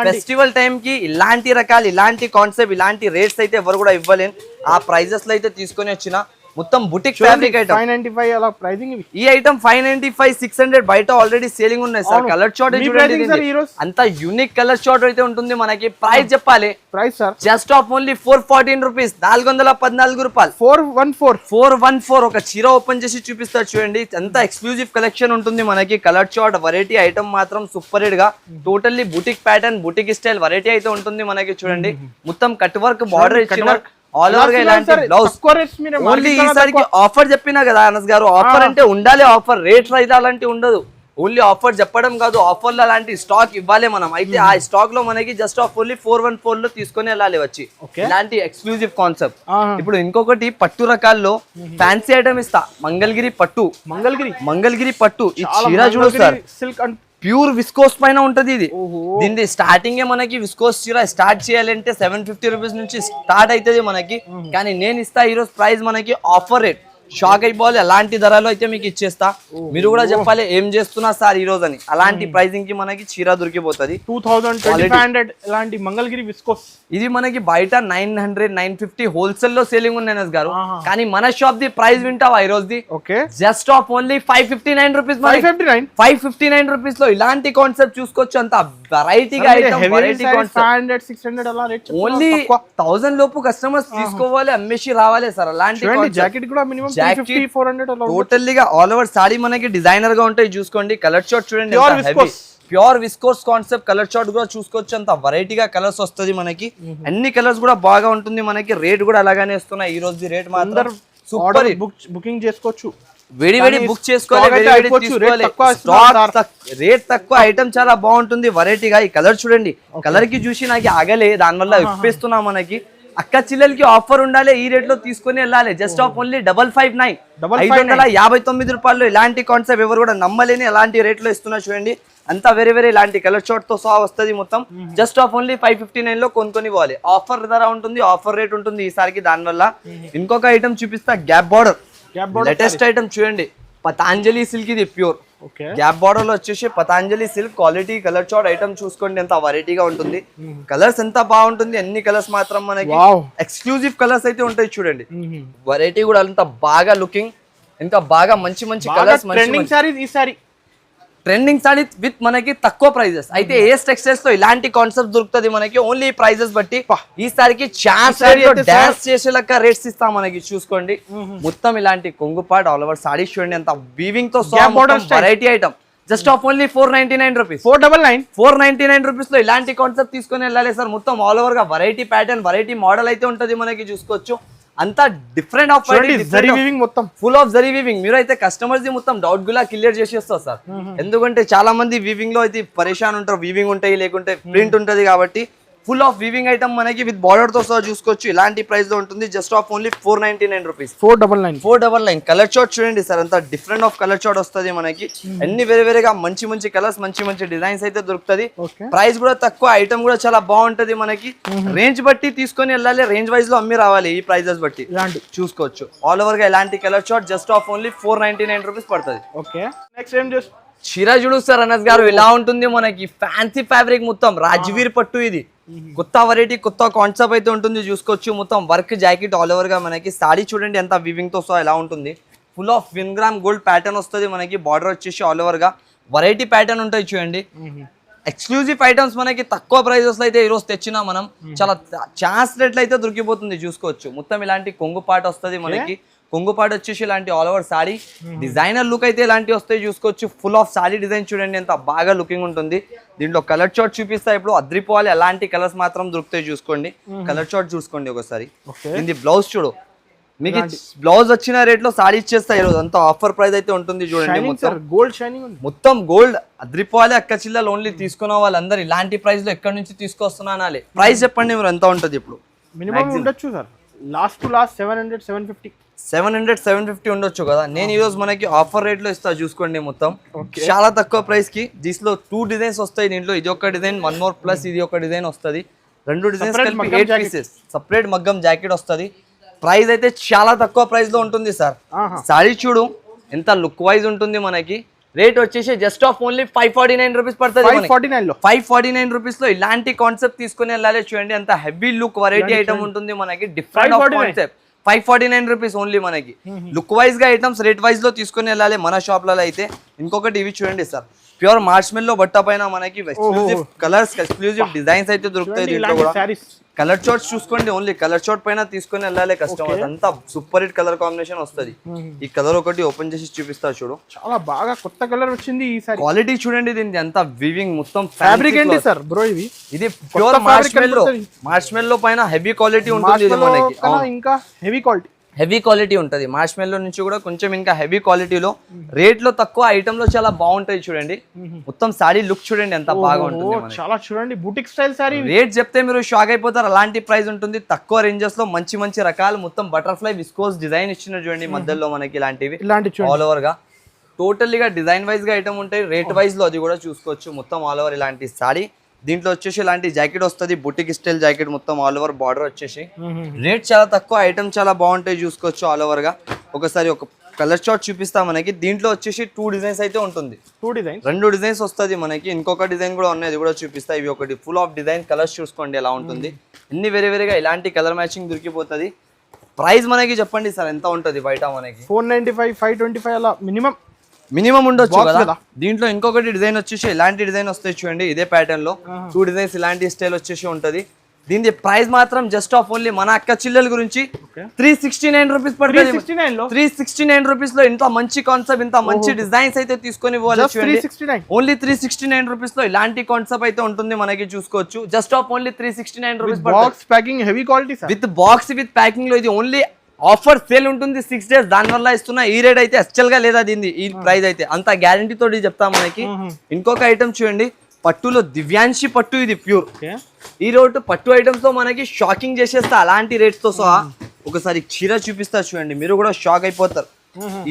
ఫెస్టివల్ టైం కి ఇలాంటి రకాలు, ఇలాంటి కాన్సెప్ట్, ఇలాంటి రేట్స్ అయితే ఎవరు కూడా ఇవ్వలేను. ఆ ప్రైజెస్ లో అయితే తీసుకొని వచ్చిన మొత్తం బుటిక్ ఫ్యాబ్రిక్ ఐటమ్ 595 అలా ప్రైసింగ్. ఈ ఐటమ్ 595, 600 బయట ఆల్రెడీ సేలింగ్ ఉన్నాయి సార్. కలర్ చార్ట్ చూడండి, అంత యూనిక్ కలర్ చార్ట్ అయితే ఉంటుంది మనకి. ప్రైస్ చెప్పాలి. Price sir just of only 414 rupees. 414 రూపాయలు. 414. ఒక చీర ఓపెన్ చేసి చూపిస్తారు చూడండి. అంత ఎక్స్క్లూజివ్ కలెక్షన్ ఉంటుంది మనకి. కలర్ చార్ట్, వెరైటీ ఐటమ్ మాత్రం సూపర్ హిట్ గా totally boutique pattern, boutique style variety అయితే ఉంటుంది మనకి. చూడండి మొత్తం కట్ వర్క్, బార్డర్ ఇచ్చిన ఆల్ ఓవర్ గా ఇలాంటి బ్లౌజ్. ఓన్లీ ఈసారికి ఆఫర్ చెప్పినా కదా అనస్ గారు, ఆఫర్ అంటే ఉండాలి. ఆఫర్ రేట్ అయితే అలాంటి ఉండదు. ఓన్లీ ఆఫర్ చెప్పడం కాదు, ఆఫర్ లో అలాంటి స్టాక్ ఇవ్వాలి మనం. అయితే ఆ స్టాక్ లో మనకి జస్ట్ ఆఫ్ ఓన్లీ 414 లో తీసుకొని వెళ్ళాలి వచ్చి. ఇలాంటి ఎక్స్క్లూజివ్ కాన్సెప్ట్. ఇప్పుడు ఇంకొకటి పట్టు రకాల్లో ఫ్యాన్సీ ఐటమ్ ఇస్తా. మంగళగిరి పట్టు. ఈ చీర చూడు సార్, సిల్క్ ప్యూర్ విస్కోస్ పైన ఉంటది ఇది. దీని స్టార్టింగ్ మనకి విస్కోస్ చీర స్టార్ట్ చేయాలంటే 750 రూపీస్ నుంచి స్టార్ట్ అవుతుంది మనకి. కానీ నేను ఇస్తా ఈరోజు ప్రైస్ మనకి ఆఫర్ రేట్. షాక్ అయిపోవాలి, అలాంటి ధరలో అయితే మీకు ఇచ్చేస్తా. మీరు కూడా చెప్పాలి ఏం చేస్తున్నా సార్ ఈ రోజు అని. అలాంటి ప్రైసింగ్ కి మనకి చీర దొరికిపోతుంది. 2500 ఇలాంటి మంగళగిరి విస్కోస్. ఇది మనకి బయట 900, 950 హోల్సేల్ లో సేలింగ్ ఉంది అనస్ గారు. కానీ మన షాప్ ది ప్రైస్ వింటావా ఈ రోజుది? Just of only 559 rupees. 559 rupees లో ఇలాంటి కాన్సెప్ట్ చూసుకోవచ్చు. అంత వెరైటీగా ఓన్లీ 1000 లోపు కస్టమర్స్ తీసుకోవాలి, అమ్మేసి రావాలి సార్. అలాంటి జాకెట్ కూడా మినిమం 400 టోటల్లీ గా ఆల్ ఓవర్ సాడీ మనకి డిజైనర్ గా ఉంటాయి చూసుకోండి. కలర్ చార్ట్ చూడండి, pure viscose concept colour chart కూడా చూసుకోవచ్చు. అంత వెరైటీగా కలర్స్ వస్తుంది మనకి, అన్ని కలర్స్ కూడా బాగా ఉంటుంది మనకి. రేట్ కూడా అలాగానే ఇస్తున్నాయి ఈ రోజు. రేట్ మాత్రం సూపర్, బుకింగ్ చేసుకోవచ్చు, వేడి బుక్ చేసుకోవాలి, రేట్ తక్కువ, ఐటమ్ చాలా బాగుంటుంది వెరైటీగా. ఈ కలర్ చూడండి, కలర్ కి చూసి నాకు ఆగలే, దానివల్ల ఇప్పిస్తున్నా మనకి. అక్క చిల్లలకి ఆఫర్ ఉండాలి, ఈ రేట్ లో తీసుకుని వెళ్ళాలి. జస్ట్ ఆఫ్ ఓన్లీ 559, 559 రూపాయలు. ఇలాంటి కాన్సెప్ట్ ఎవరు కూడా నమ్మలేని అలాంటి రేట్ లో ఇస్తున్నా చూడండి. అంతా వేరే ఇలాంటి కలర్ షార్ట్ తో సహా వస్తుంది మొత్తం. జస్ట్ ఆఫ్ ఓన్లీ 559 లో కొనుక్కొని పోవాలి. ఆఫర్ ధర ఉంటుంది, ఆఫర్ రేట్ ఉంటుంది ఈసారికి. దానివల్ల ఇంకొక ఐటమ్ చూపిస్తా, గ్యాప్ బార్డర్ లేటెస్ట్ ఐటమ్ చూడండి. పతాంజలి సిల్క్, ఇది ప్యూర్ గ్యాప్ బార్డర్ లో వచ్చేసి Patanjali silk quality colour chart item చూసుకోండి, ఎంత వెరైటీగా ఉంటుంది. కలర్స్ ఎంత బాగుంటుంది, అన్ని కలర్స్ మాత్రం మనకి ఎక్స్క్లూజివ్ కలర్స్ అయితే ఉంటాయి చూడండి. వెరైటీ కూడా అంత బాగా లుకింగ్, ఇంకా బాగా మంచి కలర్స్. ట్రెండింగ్ సారీస్ ఈసారి, ట్రెండింగ్ సారీ విత్ మనకి తక్కువ ప్రైజెస్ అయితే. ఏఎస్ టెక్స్టైల్స్ లో ఇలాంటి కాన్సెప్ట్ దొరుకుతుంది మనకి, ఓన్లీ ప్రైజెస్ బట్టి. ఈసారికి ఛాన్స్ డాన్స్ చేసేలాగా రేట్స్ ఇస్తాం మనకి, చూసుకోండి. మొత్తం ఇలాంటి కొంగుపాట్ ఆల్ ఓవర్ సారీ చూడండి, అంత వీవింగ్ తో variety item. Just of only 499 rupees, 499 rupees లో ఇలాంటి కాన్సెప్ట్ తీసుకొని వెళ్ళాలి సార్. మొత్తం ఆల్ ఓవర్ గా వెరైటీ ప్యాటర్న్, వెరైటీ మోడల్ అయితే ఉంటది మనకి, చూసుకోవచ్చు. అంతా డిఫరెంట్ ఆఫ్ మొత్తం ఫుల్ ఆఫ్ జరీ వీవింగ్. మీరు అయితే కస్టమర్స్ ది మొత్తం డౌట్ గులా క్లియర్ చేసేస్తారు సార్. ఎందుకంటే చాలా మంది వీవింగ్ లో అయితే పరేషాన్ ఉంటారు, వీవింగ్ ఉంటాయి లేకుంటే ప్రింట్ ఉంటది కాబట్టి. ఫుల్ ఆఫ్ వీవింగ్ ఐటమ్ మనకి విత్ బార్డర్ తో సహా చూసుకోవచ్చు. ఇలాంటి ప్రైస్ లో ఉంటుంది. Just of only 499 rupees, 499. Colour chart చూడండి సార్, అంత డిఫరెంట్ ఆఫ్ కలర్ చార్ట్ వస్తుంది మనకి. అన్ని వేరేగా మంచి కలర్స్, మంచి డిజైన్స్ అయితే దొరుకుతుంది. ప్రైస్ కూడా తక్కువ, ఐటమ్ కూడా చాలా బాగుంటది మనకి. రేంజ్ బట్టి తీసుకొని వెళ్ళాలి, రేంజ్ వైజ్ లో అమ్మి రావాలి. ఈ ప్రైజెస్ బట్టి ఇలాంటి చూసుకోవచ్చు. ఆల్ ఓవర్ గా ఇలాంటి colour chart just of only 499 rupees పడుతుంది. నెక్స్ట్ ఏం చేస్తారు? చీర చూడు సార్ అనస్ గారు, ఇలా ఉంటుంది మనకి. ఫ్యాన్సీ ఫ్యాబ్రిక్ మొత్తం రాజ్వీర్ పట్టు, ఇది కొత్త వెరైటీ, కొత్త కాన్సెప్ట్ అయితే ఉంటుంది, చూసుకోవచ్చు. మొత్తం వర్క్ జాకెట్ ఆల్ ఓవర్ గా మనకి. సాడీ చూడండి ఎంత వీవింగ్ తో ఎలా ఉంటుంది. Full of 1 gram gold pattern వస్తుంది మనకి. బార్డర్ వచ్చేసి ఆల్ ఓవర్ గా వెరైటీ ప్యాటర్న్ ఉంటాయి చూడండి. ఎక్స్క్లూజివ్ ఐటమ్స్ మనకి తక్కువ ప్రైజెస్ లో అయితే ఈ రోజు తెచ్చినా మనం. చాలా ఛాన్స్ రేట్లు అయితే దొరికిపోతుంది, చూసుకోవచ్చు. మొత్తం ఇలాంటి కొంగు పాట వస్తుంది మనకి. కొంగుపాటు వచ్చేసి ఇలాంటి all over saree designer look అయితే ఇలాంటి వస్తాయి, చూసుకోవచ్చు. ఫుల్ ఆఫ్ సాడీ డిజైన్ చూడండి, ఎంత బాగా లుకింగ్ ఉంటుంది. దీంట్లో కలర్ చార్ట్ చూపిస్తా ఇప్పుడు, అద్రిపోవాలి అలాంటి కలర్స్ మాత్రం దొరుకుతాయి, చూసుకోండి. కలర్ చార్ట్ చూసుకోండి ఒకసారి. ఇది బ్లౌజ్ చూడు, మీకు బ్లౌజ్ వచ్చిన రేట్ లో సాడీ ఇచ్చేస్తా ఈరోజు. అంత ఆఫర్ ప్రైస్ అయితే ఉంటుంది చూడండి. మొత్తం గోల్డ్ అద్రిపోవాలి అక్క చిల్లలు ఓన్లీ తీసుకున్న వాళ్ళందరూ ఇలాంటి ప్రైస్ లో ఎక్కడి నుంచి తీసుకొస్తున్నా అనాలి. ప్రైస్ చెప్పండి మీరు, ఎంత ఉంటుంది ఇప్పుడు? మినిమం ఉండొచ్చు సార్, లాస్ట్ 750 ఉండొచ్చు కదా. నేను ఈ రోజు మనకి ఆఫర్ రేట్ లో ఇస్తా, చూసుకోండి. మొత్తం చాలా తక్కువ ప్రైస్ కి. దీంట్లో 2 డిజైన్స్ వస్తాయి దీంట్లో. ఇది ఒక డిజైన్, 1 మోర్ ప్లస్ ఇది ఒక డిజైన్ వస్తుంది. 2 డిజైన్స్ కలిపి 8 పీసెస్ సపరేట్ మగ్గం జాకెట్ వస్తుంది. ప్రైస్ అయితే చాలా తక్కువ ప్రైస్ లో ఉంటుంది సార్. సారీ చూడు ఎంత లుక్ వైజ్ ఉంటుంది మనకి. రేట్ వచ్చేసి జస్ట్ ఆఫ్ ఓన్లీ 549 రూపీస్ పడుతుంది. 549 రూపీస్ లో ఇలాంటి కాన్సెప్ట్ తీసుకుని వెళ్ళాలి చూడండి. అంత హెవీ లుక్ వెరైటీ ఐటమ్ ఉంటుంది మనకి, different of concept. 549 rupees only మనకి. లుక్ వైజ్ గా ఐటమ్స్ రేట్ వైజ్ లో తీసుకుని వెళ్ళాలి మన షాప్ లలో అయితే. ఇంకొకటి ఇవి చూడండి సార్, ప్యూర్ మార్ష్మెల్లో బట్ట పైన మనకి ఎక్స్క్లూజివ్ కలర్స్, ఎక్స్క్లూజివ్ డిజైన్స్ అయితే దొరుకుతాయి దీంట్లో కూడా. కలర్ చార్ట్స్ చూసుకోండి, ఓన్లీ కలర్ చార్ట్ పైన తీసుకొని వెళ్ళాలి కస్టమర్స్. అంతా సూపర్ హిట్ కలర్ కాంబినేషన్ వస్తుంది. ఈ కలర్ ఒకటి ఓపెన్ చేసి చూపిస్తా చూడు, చాలా బాగా కొత్త కలర్ వచ్చింది ఈసారి. క్వాలిటీ చూడండి దీనికి, అంత వీవింగ్ మొత్తం. ఫ్యాబ్రిక్ ఏంటి సార్ బ్రో ఇది? ఇది ప్యూర్ మార్ష్మెల్లో పైన హెవీ క్వాలిటీ ఉంటుంది ఇది మనకి. ఇంకా హెవీ క్వాలిటీ ఉంటుంది మార్ష్మెల్లో నుంచి కూడా కొంచెం ఇంకా హెవీ క్వాలిటీలో. రేట్ లో తక్కువ, ఐటమ్ లో చాలా బాగుంటాయి చూడండి. మొత్తం సారీ లుక్ చూడండి ఎంత బాగా ఉంటుంది, చాలా చూడండి బూటిక్ స్టైల్ సారీ. రేట్ చెప్తే మీరు షాక్ అయిపోతారు, అలాంటి ప్రైస్ ఉంటుంది. తక్కువ రేంజెస్ లో మంచి రకాలు, మొత్తం బటర్ఫ్లై విస్కోస్ డిజైన్ ఇచ్చిన చూడండి మధ్యలో మనకి. ఇలాంటివి ఆల్ ఓవర్ గా టోటల్ గా డిజైన్ వైజ్ గా ఐటమ్ ఉంటాయి. రేట్ వైజ్ లో అది కూడా చూసుకోవచ్చు. మొత్తం ఆల్ ఓవర్ ఇలాంటి సారీ. దీంట్లో వచ్చేసి ఇలాంటి జాకెట్ వస్తుంది, బుటిక్ స్టైల్ జాకెట్. మొత్తం ఆల్ ఓవర్ బార్డర్ వచ్చేసి. రేట్ చాలా తక్కువ, ఐటమ్ చాలా బాగుంటాయి, చూసుకోవచ్చు ఆల్ ఓవర్ గా. ఒకసారి ఒక కలర్ చార్ట్ చూపిస్తా మనకి. దీంట్లో వచ్చేసి 2 డిజైన్స్ అయితే ఉంటుంది. 2 డిజైన్స్ వస్తుంది మనకి. ఇంకొక డిజైన్ కూడా ఉన్నాయి, అది కూడా చూపిస్తా. ఇవి ఒకటి ఫుల్ ఆఫ్ డిజైన్ కలర్స్ చూసుకోండి ఎలా ఉంటుంది. అన్ని వేరేగా ఇలాంటి కలర్ మ్యాచింగ్ దొరికిపోతుంది. ప్రైస్ మనకి చెప్పండి సార్ ఎంత ఉంటుంది బయట మనకి? 495, 525 అలా మినిమం ఉండొచ్చు కదా. దీంట్లో ఇంకొకటి డిజైన్ వచ్చేసి ఇలాంటి డిజైన్ వస్తాయి చూడండి, ఇదే ప్యాటర్న్ లో 2 డిజైన్స్ ఇలాంటి స్టైల్ వచ్చేసి ఉంటది. దీని ప్రైస్ మాత్రం జస్ట్ ఆఫ్ ఓన్లీ మన అక్క చిల్లెల గురించి 369 రూపీస్ పడుతుంది. 369 రూపీస్ లో ఇంత మంచి కాన్సెప్ట్, ఇంత మంచి డిజైన్స్ అయితే తీసుకొని ఓన్లీ 369 రూపీస్ లో ఇలాంటి కాన్సెప్ట్ అయితే ఉంటుంది మనకి, చూసుకోవచ్చు. Just of only 369 rupees box packing heavy quality with box with packing లో. ఇది ఓన్లీ ఆఫర్ సేల్ ఉంటుంది 6 days, దాని వల్ల ఇస్తున్నా. ఈ రేట్ అయితే అస్సలుగా లేదా దీన్ని, ఈ ప్రైస్ అయితే అంత గ్యారంటీ తోటి చెప్తాం మనకి. ఇంకొక ఐటమ్ చూడండి, పట్టులో దివ్యాంశి పట్టు, ఇది ప్యూర్. ఈ రోడ్ పట్టు ఐటమ్స్ తో మనకి షాకింగ్ చేసేస్తా అలాంటి రేట్స్ తో సహా. ఒకసారి చీర చూపిస్తా చూడండి, మీరు కూడా షాక్ అయిపోతారు.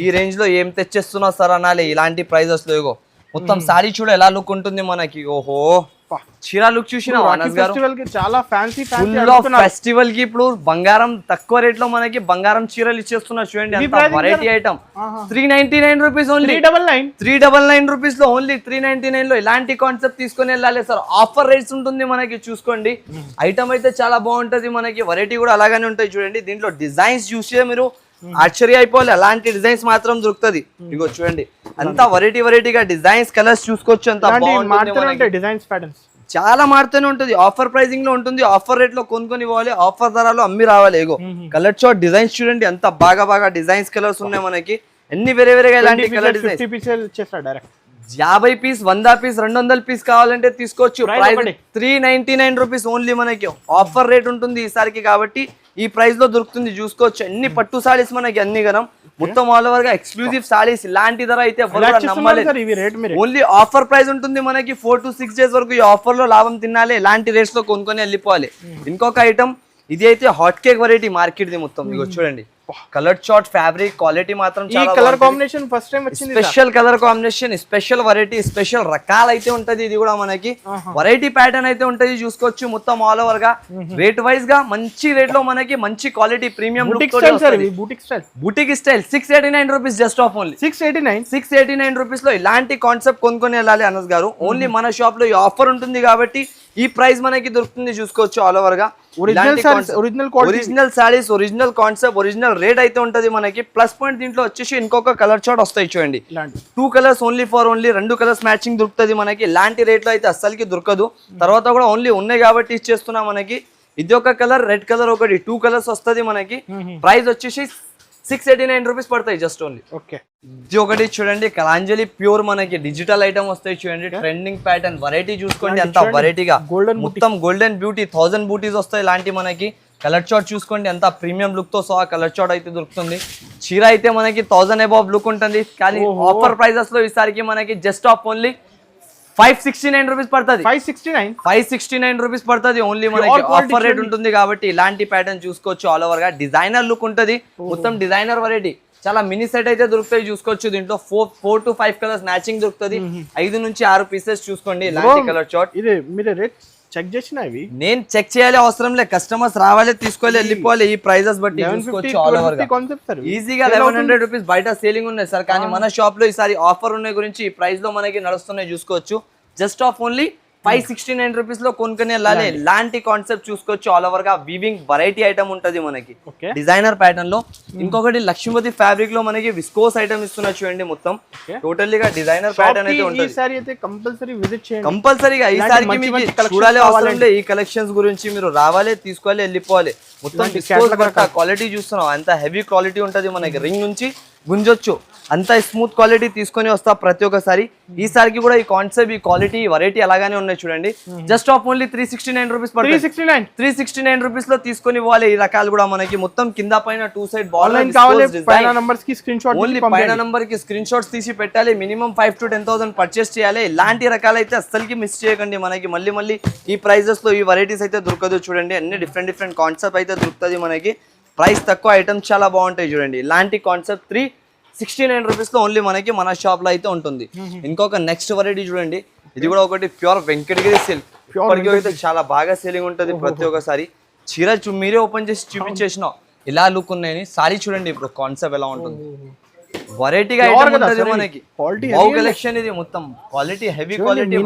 ఈ రేంజ్ లో ఏం తెచ్చేస్తున్నా సార్ అనాలి ఇలాంటి ప్రైజెస్ లో. ఇగో మొత్తం సారీ చూడ ఎలా లుక్ ఉంటుంది మనకి. ఓహో, చీర లుక్ చూసిన చాలా ఫ్యాన్సీ ఫెస్టివల్ కి ఇప్పుడు బంగారం తక్కువ రేట్ లో మనకి బంగారం చీరలు ఇచ్చేస్తున్నారు చూడండి. Variety item 399 rupees only. 399 rupees లో ఓన్లీ 399 లో ఇలాంటి కాన్సెప్ట్ తీసుకొని వెళ్ళాలి సార్. ఆఫర్ రేట్స్ ఉంటుంది మనకి, చూసుకోండి. ఐటమ్ అయితే చాలా బాగుంటది మనకి, వెరైటీ కూడా అలాగానే ఉంటాయి చూడండి. దీంట్లో డిజైన్స్ చూసే మీరు ఆశ్చర్య అయిపోవాలి, అలాంటి డిజైన్స్ మాత్రం దొరుకుతుంది. ఇగో చూడండి, అంతా వెరైటీగా డిజైన్స్ కలర్స్ చూసుకోవచ్చు. అంత డిజైన్స్ ప్యాటర్న్స్ చాలా మారుతూనే ఉంటుంది. ఆఫర్ ప్రైసింగ్ లో ఉంటుంది, ఆఫర్ రేట్ లో కొనుక్కొని పోవాలి, ఆఫర్ ధరలో అమ్మి రావాలి. ఇగో కలర్ షార్ట్ డిజైన్స్ చూడండి, అంత బాగా డిజైన్స్ కలర్స్ ఉన్నాయి మనకి. ఎన్ని వేరేగా ఇలాంటి colour designs 50 piece, 100 piece, 200 piece కావాలంటే తీసుకోవచ్చు. ప్రైస్ 399 రూపీస్ ఓన్లీ మనకి. ఆఫర్ రేట్ ఉంటుంది ఈసారికి కాబట్టి ఈ ప్రైస్ లో దొరుకుతుంది, చూసుకోవచ్చు. అన్ని పట్టు సారీస్ మనకి, అన్ని గనం మొత్తం ఆల్ ఓవర్ గా ఎక్స్క్లూజివ్ సారీస్. ఇలాంటి ధర అయితే ఓన్లీ ఆఫర్ ప్రైస్ ఉంటుంది మనకి. 4 to 6 days వరకు ఈ ఆఫర్ లో లాభం తినాలి, ఇలాంటి రేట్స్ లో కొనుక్కొని వెళ్ళిపోవాలి. ఇంకొక ఐటమ్, ఇది అయితే hot cake variety market the మొత్తం. ఇగో చూడండి, కలర్ షార్ట్ ఫ్యాబ్రిక్ క్వాలిటీ మాత్రం కలర్ కాంబినేషన్ ఫస్ట్ టైం వచ్చింది. Special colour combination, special variety, special రకాలు అయితే ఉంటది. ఇది కూడా మనకి వెరైటీ ప్యాటర్న్ అయితే ఉంటది, చూసుకోవచ్చు. మొత్తం ఆల్ ఓవర్ గా రేట్ వైజ్ గా మంచి రేట్ లో మనకి మంచి quality premium boutique style 689 rupees just of only 689 rupees లో ఇలాంటి కాన్సెప్ట్ కొనుక్కొని వెళ్ళాలి అనస్ గారు. ఓన్లీ మన షాప్ లో ఈ ఆఫర్ ఉంటుంది కాబట్టి ఈ ప్రైస్ మనకి దొరుకుతుంది, చూసుకోవచ్చు. ఆల్ ఓవర్ గా original saris, original concept, original rate అయితే ఉంటది మనకి. ప్లస్ పాయింట్ దీంట్లో వచ్చేసి ఇంకొక కలర్ చార్ట్ వస్తాయి చూడండి. 2 కలర్స్ ఓన్లీ 2 కలర్స్ మ్యాచింగ్ దొరుకుతుంది మనకి. ఇలాంటి రేట్ లో అయితే అస్సలకి దొరకదు. తర్వాత కూడా ఓన్లీ ఉన్నాయి కాబట్టి ఇచ్చేస్తున్నా మనకి. ఇది ఒక కలర్, రెడ్ కలర్ ఒకటి, 2 కలర్స్ వస్తుంది మనకి. ప్రైస్ వచ్చేసి 689 రూపీస్ పడతాయి జస్ట్ ఓన్లీ. ఇది ఒకటి చూడండి, కలాంజలి ప్యూర్ మనకి డిజిటల్ ఐటమ్ వస్తాయి చూడండి. ట్రెండింగ్ ప్యాటర్న్ వెరైటీ చూసుకోండి, అంత వెరైటీగా మొత్తం గోల్డెన్ బ్యూటీ 1000 బూటీస్ వస్తాయి ఇలాంటి మనకి. కలర్ చార్ట్ చూసుకోండి, అంత ప్రీమియం లుక్ తో సహా కలర్ చార్ట్ అయితే దొరుకుతుంది. చీర అయితే మనకి 1000 అబౌవ్ లుక్ ఉంటుంది. కానీ ఆఫర్ ప్రైజెస్ లో ఈసారికి మనకి జస్ట్ ఆఫ్ ఓన్లీ 569 రూపీస్ పడుతుంది. 569 రూపీస్ పడుతుంది ఓన్లీ మనకి. ఆఫర్ రేట్ ఉంటుంది కాబట్టి ఇలాంటి ప్యాటర్న్ చూసుకోవచ్చు. ఆల్ ఓవర్ గా డిజైనర్ లుక్ ఉంటుంది, మొత్తం డిజైనర్ వెరైటీ. చాలా మినీ సెట్ అయితే దొరుకుతాయి, చూసుకోవచ్చు. దీంట్లో 4 to 5 కలర్స్ మ్యాచింగ్ దొరుకుతుంది. 5 నుంచి 6 పీసెస్ చూసుకోండి ఇలాంటి కలర్ చార్ట్. చెక్ చేసిన నేను చెక్ చేయాలి అవసరం లేదు, కస్టమర్స్ రావాలి, తీసుకోవాలి, వెళ్ళిపోవాలి. ఈ ప్రైజెస్ బట్టి చూసుకోవచ్చు. ఆల్ ఓవర్ గా ఈజీగా 1100 రూపీస్ బయట సేలింగ్ ఉన్నాయి సార్, కానీ మన షాప్ లో ఈసారి ఆఫర్ ఉన్నాయి గురించి ఈ ప్రైస్ లో మనకి నడుస్తున్నాయి, చూసుకోవచ్చు. జస్ట్ ఆఫ్ ఓన్లీ 569 రూపీస్ లో కొనుక్కొని వెళ్ళాలి. ఇలాంటి కాన్సెప్ట్ చూసుకోవచ్చు. ఆల్ ఓవర్ గా వీవింగ్ వెరైటీ ఐటమ్ ఉంటది మనకి, డిజైనర్ ప్యాటర్న్ లో. ఇంకొకటి లక్ష్మీపతి ఫ్యాబ్రిక్ లో మనకి విస్కోస్ ఐటమ్ ఇస్తున్నా చూడండి. మొత్తం టోటల్లీ గా డిజైనర్ ప్యాటర్న్ అయితే ఉంటుంది. కంపల్సరీగా ఈసారికి మీకు చూడాలి అవసరం లేదు. ఈ కలెక్షన్స్ గురించి మీరు రావాలి, తీసుకోవాలి, వెళ్ళిపోవాలి. మొత్తం విస్కోస్ క్వాలిటీ చూస్తున్నాం, అంత హెవీ క్వాలిటీ ఉంటది మనకి. రింగ్ నుంచి గుంజొచ్చు, అంత స్మూత్ క్వాలిటీ తీసుకొని వస్తా ప్రతి ఒక్కసారి. ఈసారికి కూడా ఈ కాన్సెప్ట్, ఈ క్వాలిటీ, వెరైటీ అలాగానే ఉన్నాయి చూడండి. జస్ట్ ఆఫ్ ఓన్లీ 369 రూపీస్ పడుతుంది. 369 రూపీస్ లో తీసుకొని పోవాలి. ఈ రకాలు కూడా మనకి మొత్తం కింద పైన 2 సైడ్ బాల్ ఓన్లీ పైన నంబర్ కి స్క్రీన్ షాట్స్ తీసి పెట్టాలి. మినిమం 5 to 10,000 పర్చేస్ చేయాలి. ఇలాంటి రకాలు అయితే అస్సలకి మిస్ చేయకండి మనకి. మళ్ళీ ఈ ప్రైజెస్ లో ఈ వెరైటీస్ అయితే దొరకదు చూడండి. అన్ని డిఫరెంట్ కాన్సెప్ట్ అయితే దొరుకుతుంది మనకి. ప్రైస్ తక్కువ, ఐటమ్స్ చాలా బాగుంటాయి చూడండి. ఇలాంటి కాన్సెప్ట్ 369 రూపీస్ లో ఓన్లీ మనకి మన షాప్ లో అయితే ఉంటుంది. ఇంకొక నెక్స్ట్ వెరైటీ చూడండి, ఇది కూడా ఒకటి ప్యూర్ వెంకటగిరి సిల్క్. అయితే చాలా బాగా సేలింగ్ ఉంటుంది ప్రతి ఒక్కసారి. చీర మీరే ఓపెన్ చేసి చూపించేసిన ఇలా లుక్ ఉన్నాయి. సారీ చూడండి ఇప్పుడు కాన్సెప్ట్ ఎలా ఉంటుంది. వెరైటీగా ఐటమ్ ఉంటుంది మనకి. కలెక్షన్ ఇది మొత్తం క్వాలిటీ, హెవీ క్వాలిటీ,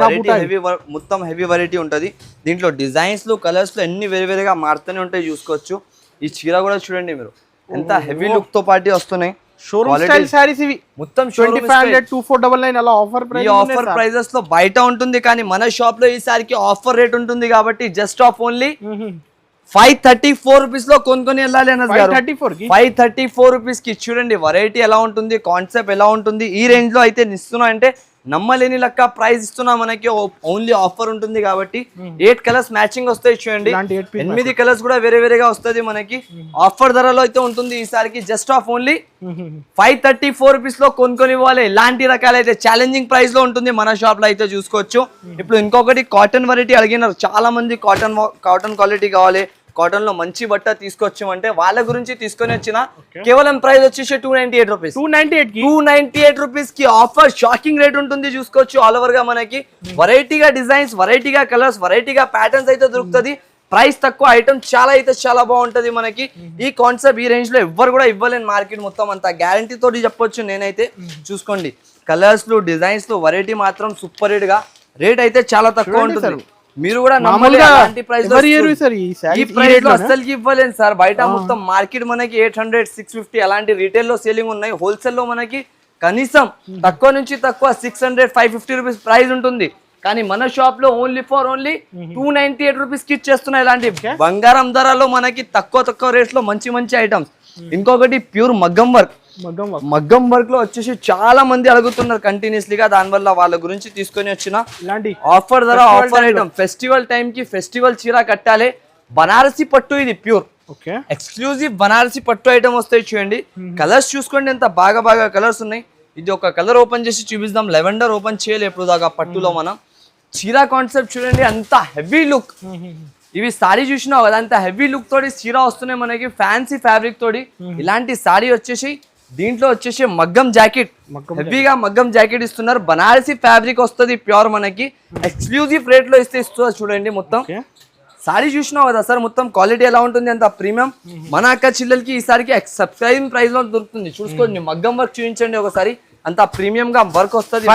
హెవీ మొత్తం హెవీ వెరైటీ ఉంటుంది. దీంట్లో డిజైన్స్ లో, కలర్స్ లో అన్ని వేరేగా మారుతూనే ఉంటాయి, చూసుకోవచ్చు. ఈ చీర కూడా చూడండి మీరు, ఎంత హెవీ లుక్ తో పాటు వస్తున్నాయి. షోరూమ్ స్టైల్ సారీస్ ఇవి మొత్తం 2500 2499 అలా ఆఫర్ ఈ ప్రైస్ ఆఫర్ ప్రైజెస్ లో బయట ఉంటుంది కానీ మన షాప్ లో ఈసారికి ఆఫర్ రేట్ ఉంటుంది కాబట్టి జస్ట్ ఆఫ్ ఓన్లీ 534 రూపీస్ లో కొనుక్కొని వెళ్ళాలి అన్నది 534 రూపీస్ కి చూడండి వెరైటీ ఎలా ఉంటుంది, కాన్సెప్ట్ ఎలా ఉంటుంది. ఈ రేంజ్ లో అయితే ఇస్తున్నా అంటే నమ్మలేని లెక్క ప్రైస్ ఇస్తున్నా. మనకి ఓన్లీ ఆఫర్ ఉంటుంది కాబట్టి 8 కలర్స్ మ్యాచింగ్ వస్తాయి చూడండి. 8 కలర్స్ కూడా వేరే వేరేగా వస్తుంది మనకి. ఆఫర్ ధరలో అయితే ఉంటుంది ఈసారికి జస్ట్ ఆఫ్ ఓన్లీ 534 రూపీస్ లో కొనుక్కొని ఇవ్వాలి. ఇలాంటి రకాలు అయితే ఛాలెంజింగ్ ప్రైస్ లో ఉంటుంది మన షాప్ లో అయితే చూసుకోవచ్చు. ఇప్పుడు ఇంకొకటి కాటన్ వెరైటీ అడిగినారు చాలా మంది, కాటన్ క్వాలిటీ కావాలి, కాటన్ లో మంచి బట్ట తీసుకొచ్చాం అంటే వాళ్ళ గురించి తీసుకొని వచ్చిన కేవలం ప్రైస్ వచ్చేసి 298 రూపీస్. 298 రూపీస్ కి ఆఫర్ షాకింగ్ రేట్ ఉంటుంది చూసుకోవచ్చు. ఆల్ ఓవర్ గా మనకి వెరైటీగా డిజైన్స్, వెరైటీగా కలర్స్, వెరైటీగా ప్యాటర్న్స్ అయితే దొరుకుతుంది. ప్రైస్ తక్కువ, ఐటమ్ చాలా అయితే చాలా బాగుంటది మనకి. ఈ కాన్సెప్ట్ ఈ రేంజ్ లో ఎవ్వరు కూడా ఇవ్వలేని మార్కెట్ మొత్తం అంతా గ్యారంటీ తోటి చెప్పొచ్చు నేనైతే. చూసుకోండి కలర్స్ లు, డిజైన్స్ లు, వెరైటీ మాత్రం సూపర్ రేట్ గా, రేట్ అయితే చాలా తక్కువ ఉంటుంది. మీరు కూడా ఈ ప్రైస్ లో అసలు ఇవ్వలేను సార్. బయట మొత్తం మార్కెట్ మనకి 800 650 అలాంటి రీటైల్ లో సేలింగ్ ఉన్నాయి. హోల్సేల్ లో మనకి కనీసం తక్కువ నుంచి తక్కువ 600 550 రూపీస్ ప్రైస్ ఉంటుంది. కానీ మన షాప్ లో ఓన్లీ 298 రూపీస్ కి ఇచ్చేస్తున్నాయి. ఇలాంటి బంగారం ధరలో మనకి తక్కువ రేట్స్ లో మంచి మంచి ఐటమ్స్. ఇంకొకటి ప్యూర్ మగ్గం వర్క్ లో వచ్చేసి చాలా మంది అడుగుతున్నారు కంటిన్యూస్లీగా. దానివల్ల వాళ్ళ గురించి తీసుకొని వచ్చిన ఆఫర్ ధర, ఆఫర్ ఐటమ్. ఫెస్టివల్ టైం కి ఫెస్టివల్ చీర కట్టాలి. బనారసి పట్టు, ఇది ప్యూర్ ఎక్స్క్లూజివ్ బనారసి పట్టు ఐటమ్ వస్తాయి చూడండి. కలర్స్ చూసుకోండి ఎంత బాగా కలర్స్ ఉన్నాయి. ఇది ఒక కలర్ ఓపెన్ చేసి చూపిస్తాం. లెవెండర్ ఓపెన్ చేయలేదు ఎప్పుడు దాకా పట్టులో. మనం చీర కాన్సెప్ట్ చూడండి, అంత హెవీ లుక్. ఇవి సారీ చూసినావు కదా, అంత హెవీ లుక్ తోటి చీర వస్తున్నాయి మనకి, ఫ్యాన్సీ ఫ్యాబ్రిక్ తోటి. ఇలాంటి సారీ వచ్చేసి దీంట్లో వచ్చేసి మగ్గం జాకెట్, హెవీగా మగ్గం జాకెట్ ఇస్తున్నారు. బనారసి ఫ్యాబ్రిక్ వస్తుంది ప్యూర్ మనకి. ఎక్స్క్లూజివ్ రేట్ లో ఇస్తున్నారు చూడండి. మొత్తం సారీ చూసినావు కదా సార్, మొత్తం క్వాలిటీ ఎలా ఉంటుంది, అంత ప్రీమియం. మన అక్క చిల్లలకి ఈసారికి సబ్స్క్రైబింగ్ ప్రైస్ లో దొరుకుతుంది. చూసుకోండి మగ్గం వర్క్ చూపించండి ఒకసారి, అంత ప్రీమియం గా వర్క్ వస్తుంది.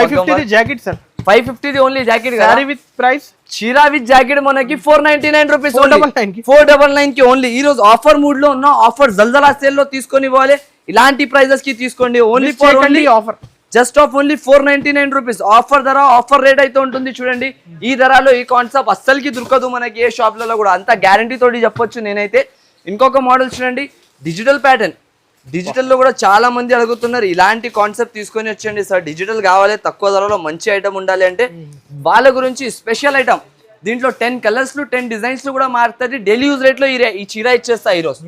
550 ఓన్లీ జాకెట్ విత్ ప్రైస్. చీరా విత్ జాకెట్ మనకి 499 రూపీస్, 499 కి ఓన్లీ. ఈ రోజు ఆఫర్ మూడ్ లో ఉన్న ఆఫర్ జల్జలా సేల్ లో తీసుకొని ఇవ్వాలి. ఇలాంటి ప్రైజెస్ కి తీసుకోండి. Only offer just of only 499 rupees. Offer ధర, ఆఫర్ రేట్ అయితే ఉంటుంది చూడండి. ఈ ధరలో ఈ కాన్సెప్ట్ అస్సలకి దొరకదు మనకి ఏ షాప్ లలో కూడా, అంత గ్యారంటీ తోటి చెప్పొచ్చు నేనైతే. ఇంకొక మోడల్ చూడండి, డిజిటల్ ప్యాటర్న్. డిజిటల్ లో కూడా చాలా మంది అడుగుతున్నారు. ఇలాంటి కాన్సెప్ట్ తీసుకొని వచ్చండి సార్, డిజిటల్ కావాలి, తక్కువ ధరలో మంచి ఐటమ్ ఉండాలి అంటే వాళ్ళ గురించి స్పెషల్ ఐటమ్. దీంట్లో 10 కలర్స్ లు 10 డిజైన్స్ లు కూడా మారుతుంది. డైలీ యూజ్ రేట్ లో ఈ చీర ఇచ్చేస్తా ఈ రోజు.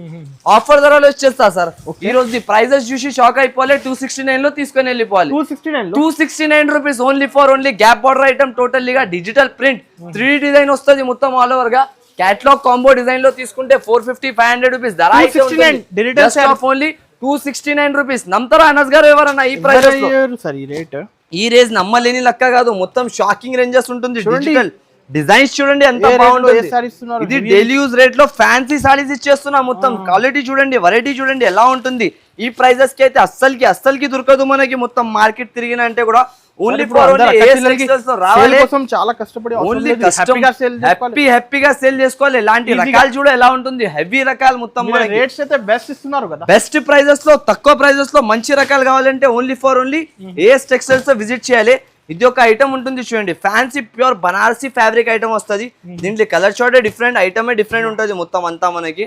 ఆఫర్ ధరలో ఇచ్చేస్తా సార్. ఈ రోజు ప్రైజెస్ చూసి షాక్ అయిపోవాలి. 269 లో తీసుకొని వెళ్ళిపోవాలి. 269 rupees only for only gap border item. టోటల్లీగా డిజిటల్ ప్రింట్ 3D డిజైన్ వస్తుంది మొత్తం ఆల్ ఓవర్ గా. క్యాటలాగ్ కాంబో డిజైన్ లో తీసుకుంటే 450 500 రూపీస్ ధర. Only 269 rupees. నమ్ముతారా అనస్ గారు ఎవరన్నా ఈ ప్రైస్? ఈ రేంజ్ నమ్మలేని లెక్క కాదు, మొత్తం షాకింగ్ రేంజెస్ ఉంటుంది. డిజిటల్ డిజైన్స్ చూడండి ఎంత బాగుంటుంది. ఇది డైలీ యూజ్ రేట్ లో ఫ్యాన్సీ సారీస్ ఇచ్చేస్తున్నా. మొత్తం క్వాలిటీ చూడండి, వెరైటీ చూడండి ఎలా ఉంటుంది. ఈ ప్రైజెస్ కి అయితే అస్సలకి దొరకదు మనకి. మొత్తం మార్కెట్ తిరిగిన అంటే కూడా ఓన్లీ చాలా కష్టపడి హ్యాపీగా సేల్ చేసుకోవాలి. ఇలాంటి రకాలు చూడ ఎలా ఉంటుంది, హెవీ రకాలు మొత్తం రేట్స్ అయితే బెస్ట్ ఇస్తున్నారు కదా. బెస్ట్ ప్రైజెస్ లో, తక్కువ ప్రైజెస్ లో మంచి రకాలు కావాలంటే ఓన్లీ ఏఎస్ టెక్స్టైల్స్ విజిట్ చేయాలి. ఇది ఒక ఐటమ్ ఉంటుంది చూడండి, fancy pure Banarasi fabric item వస్తుంది. దీంట్లో కలర్ షార్ట్ డిఫరెంట్, ఐటమే డిఫరెంట్ ఉంటుంది మొత్తం అంతా మనకి.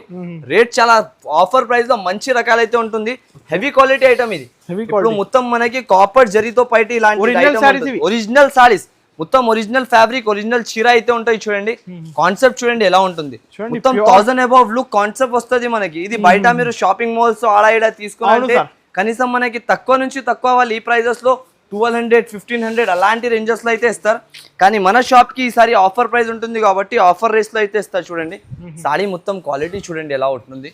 రేట్ చాలా ఆఫర్ ప్రైస్ లో మంచి రకాలైతే ఉంటుంది. హెవీ క్వాలిటీ ఐటమ్ ఇది. ఇప్పుడు మొత్తం మనకి కాపర్ జరీతో పైటి ఇలాంటి ఒరిజినల్ సారీస్, మొత్తం ఒరిజినల్ ఫ్యాబ్రిక్, ఒరిజినల్ చీర అయితే ఉంటాయి చూడండి. కాన్సెప్ట్ చూడండి ఎలా ఉంటుంది. మొత్తం 1000 అబౌవ్ లుక్ కాన్సెప్ట్ వస్తుంది మనకి. ఇది బయట మీరు షాపింగ్ మాల్స్ ఆడ ఈడ తీసుకుని కనీసం మనకి తక్కువ నుంచి తక్కువ వాళ్ళు ఈ ప్రైజెస్ లో 1200 1500 అలాంటి రేంజెస్ లో అయితే ఇస్తారు. కానీ మన షాప్ కి ఈసారి ఆఫర్ ప్రైస్ ఉంటుంది కాబట్టి ఆఫర్ రేట్స్ లో అయితే ఇస్తారు చూడండి. సారీ మొత్తం క్వాలిటీ చూడండి ఎలా ఉంటుంది,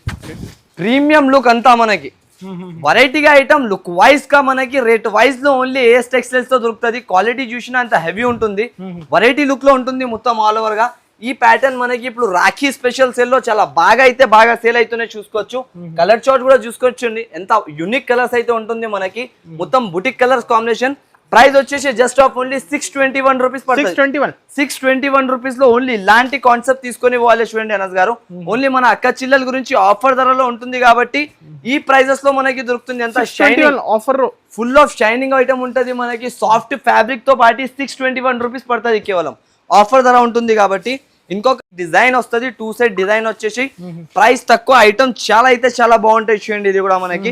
ప్రీమియం లుక్ అంతా మనకి. వెరైటీగా ఐటమ్ లుక్ వైజ్ గా మనకి రేట్ వైజ్ లో ఓన్లీ ఏఎస్ టెక్స్టైల్స్ తో దొరుకుతుంది. క్వాలిటీ చూసినా అంత హెవీ ఉంటుంది, వెరైటీ లుక్ లో ఉంటుంది మొత్తం ఆల్ ఓవర్ గా. ఈ ప్యాటర్న్ మనకి ఇప్పుడు రాఖీ స్పెషల్ సేల్ లో చాలా బాగా సేల్ అవుతున్నాయి చూసుకోవచ్చు. కలర్ చార్ట్ కూడా చూసుకోవచ్చండి, ఎంత యూనిక్ కలర్స్ అయితే ఉంటుంది మనకి. మొత్తం బుటిక్ కలర్స్ కాంబినేషన్, ప్రైస్ వచ్చేసి జస్ట్ ఆఫ్ ఓన్లీ 621 రూపీస్ పడుతుంది. 621 రూపీస్ లో ఓన్లీ ఇలాంటి కాన్సెప్ట్ తీసుకొని పోవాలి చూడండి అనస్ గారు. ఓన్లీ మన అక్క చిల్లల గురించి ఆఫర్ ధరలో ఉంటుంది కాబట్టి ఈ ప్రైజెస్ లో మనకి దొరుకుతుంది. ఎంత shining offer, full of shining item ఉంటుంది మనకి. సాఫ్ట్ ఫ్యాబ్రిక్ తో పాటు 621 రూపీస్ పడుతుంది కేవలం. ఆఫర్ ధర ఉంటుంది కాబట్టి. ఇంకొక డిజైన్ వస్తుంది, 2 సైడ్ డిజైన్ వచ్చేసి ప్రైస్ తక్కువ, ఐటమ్ చాలా అయితే చాలా బాగుంటాయి చూడండి. ఇది కూడా మనకి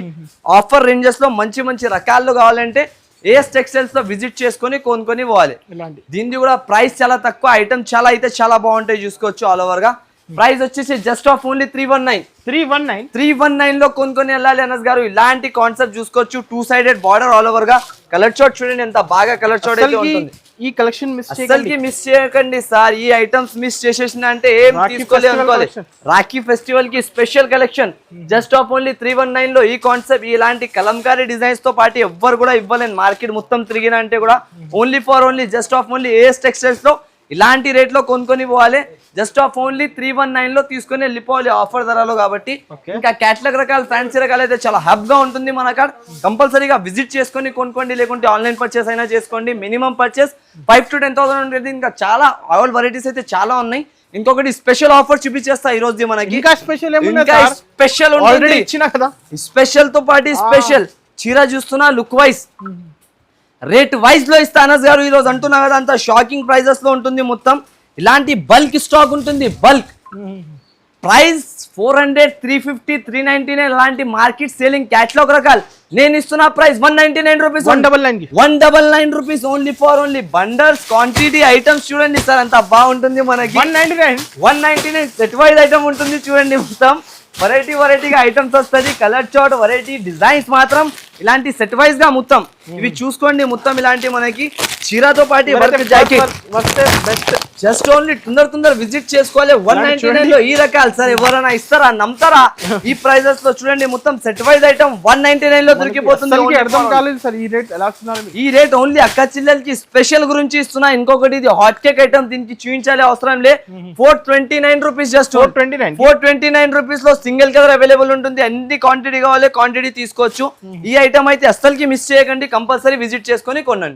ఆఫర్ రేంజెస్ లో మంచి మంచి రకాల్లో కావాలంటే ఏఎస్ టెక్స్టైల్స్ లో విజిట్ చేసుకొని కొనుక్కొని పోవాలి. దీనిది కూడా ప్రైస్ చాలా తక్కువ, ఐటమ్ చాలా అయితే చాలా బాగుంటాయి చూసుకోవచ్చు ఆల్ ఓవర్ గా. ప్రైస్ వచ్చేసి జస్ట్ ఆఫ్ ఓన్లీ 319 లో కొనుక్కొని వెళ్ళాలి అనస్ గారు. ఇలాంటి కాన్సెప్ట్ చూసుకోవచ్చు. 2 సైడెడ్ బార్డర్ ఆల్ ఓవర్ గా. కలర్ షార్ట్ చూడండి ఎంత బాగా కలర్ షార్ట్ అయితే ఉంటుంది. ఈ కలెక్షన్ మిస్ చేయకండి సార్. ఈ ఐటమ్స్ మిస్ చేసేసిన అంటే ఏం తీసుకోలేదు అనుకోవాలి. రాఖీ ఫెస్టివల్ కి special collection just of only 319 లో ఈ కాన్సెప్ట్. ఇలాంటి కలంకారీ డిజైన్స్ తో పాటు ఎవ్వరు కూడా ఇవ్వలేను. మార్కెట్ మొత్తం తిరిగిన అంటే కూడా only for only just of only AS textiles లో ఇలాంటి రేట్ లో కొనుక్కొని పోవాలి. జస్ట్ ఆఫ్ ఓన్లీ 319 లో తీసుకొని వెళ్ళిపోవాలి ఆఫర్ ధరలో కాబట్టి. ఇంకా క్యాటలాగ్ రకాలు, ఫ్యాన్సీ రకాలు అయితే చాలా హబ్ గా ఉంటుంది మన కాడ. కంపల్సరీగా విజిట్ చేసుకొని కొనుక్కోండి, లేకుంటే ఆన్లైన్ పర్చేస్ అయినా చేసుకోండి. మినిమం పర్చేస్ 5 to 10,000 ఉంటుంది. ఇంకా చాలా ఆల్ వెరైటీస్ అయితే చాలా ఉన్నాయి. ఇంకొకటి స్పెషల్ ఆఫర్ చూపించేస్తా ఈ రోజు మనకి. ఇంకా స్పెషల్ ఉంటుంది కదా. స్పెషల్ తో పాటు స్పెషల్ చీర చూస్తున్నా లుక్ వైజ్ రేట్ వైజ్ లో ఇస్తా అనస్ గారు. ఈ రోజు అంటున్నా కదా అంత షాకింగ్ ప్రైజెస్ లో ఉంటుంది మొత్తం. ఇలాంటి బల్క్ స్టాక్ ఉంటుంది. బల్క్ ప్రైస్ 400, 350, 399 ఇలాంటి మార్కెట్ సేలింగ్ క్యాటలాగ్ రకాలు. నేను ఇస్తున్న price 199 rupees. 199 rupees only for only bundles quantity items చూడండి సార్ అంత బాగుంటుంది మనకి. 199 సెట్ వైజ్ ఐటమ్ ఉంటుంది చూడండి. మొత్తం వెరైటీగా ఐటమ్స్ వస్తుంది. కలర్ చార్ట్ వెరైటీ డిజైన్స్ మాత్రం ఇలాంటి సెట్ వైజ్ గా మొత్తం ఇవి చూసుకోండి. మొత్తం ఇలాంటి మనకి చీరతో పాటు work jacket best. Just only తొందర విజిట్ చేసుకోవాలి. 199 లో ఈ రకాలు సార్ ఎవరైనా ఇస్తారా, నమ్ముతారా? ఈ ప్రైజెస్ లో చూడండి మొత్తం సెట్ వైజ్ ఐటమ్ 199 లో దొరికిపోతుంది. అర్థం కాలేదు సార్ ఈ రేట్ ఎలా ఇస్తున్నారు. ఈ రేట్ ఓన్లీ అక్క చిల్లెలకి స్పెషల్ గురించి ఇస్తున్నా. ఇంకొకటి ఇది హాట్ కేక్ ఐటమ్, దీనికి చూపించాలి అవసరం లే. 429 రూపీస్. జస్ట్ 429 రూపీస్ లో సింగిల్ కలర్ అవైలబుల్ ఉంటుంది. అన్ని క్వాంటిటీ కావాలి క్వాంటిటీ తీసుకోవచ్చు. ఈ ఐటమ్ అయితే అస్సలకి మిస్ చేయకండి. కంపల్సరీ విజిట్ చేసుకొని కొనండి.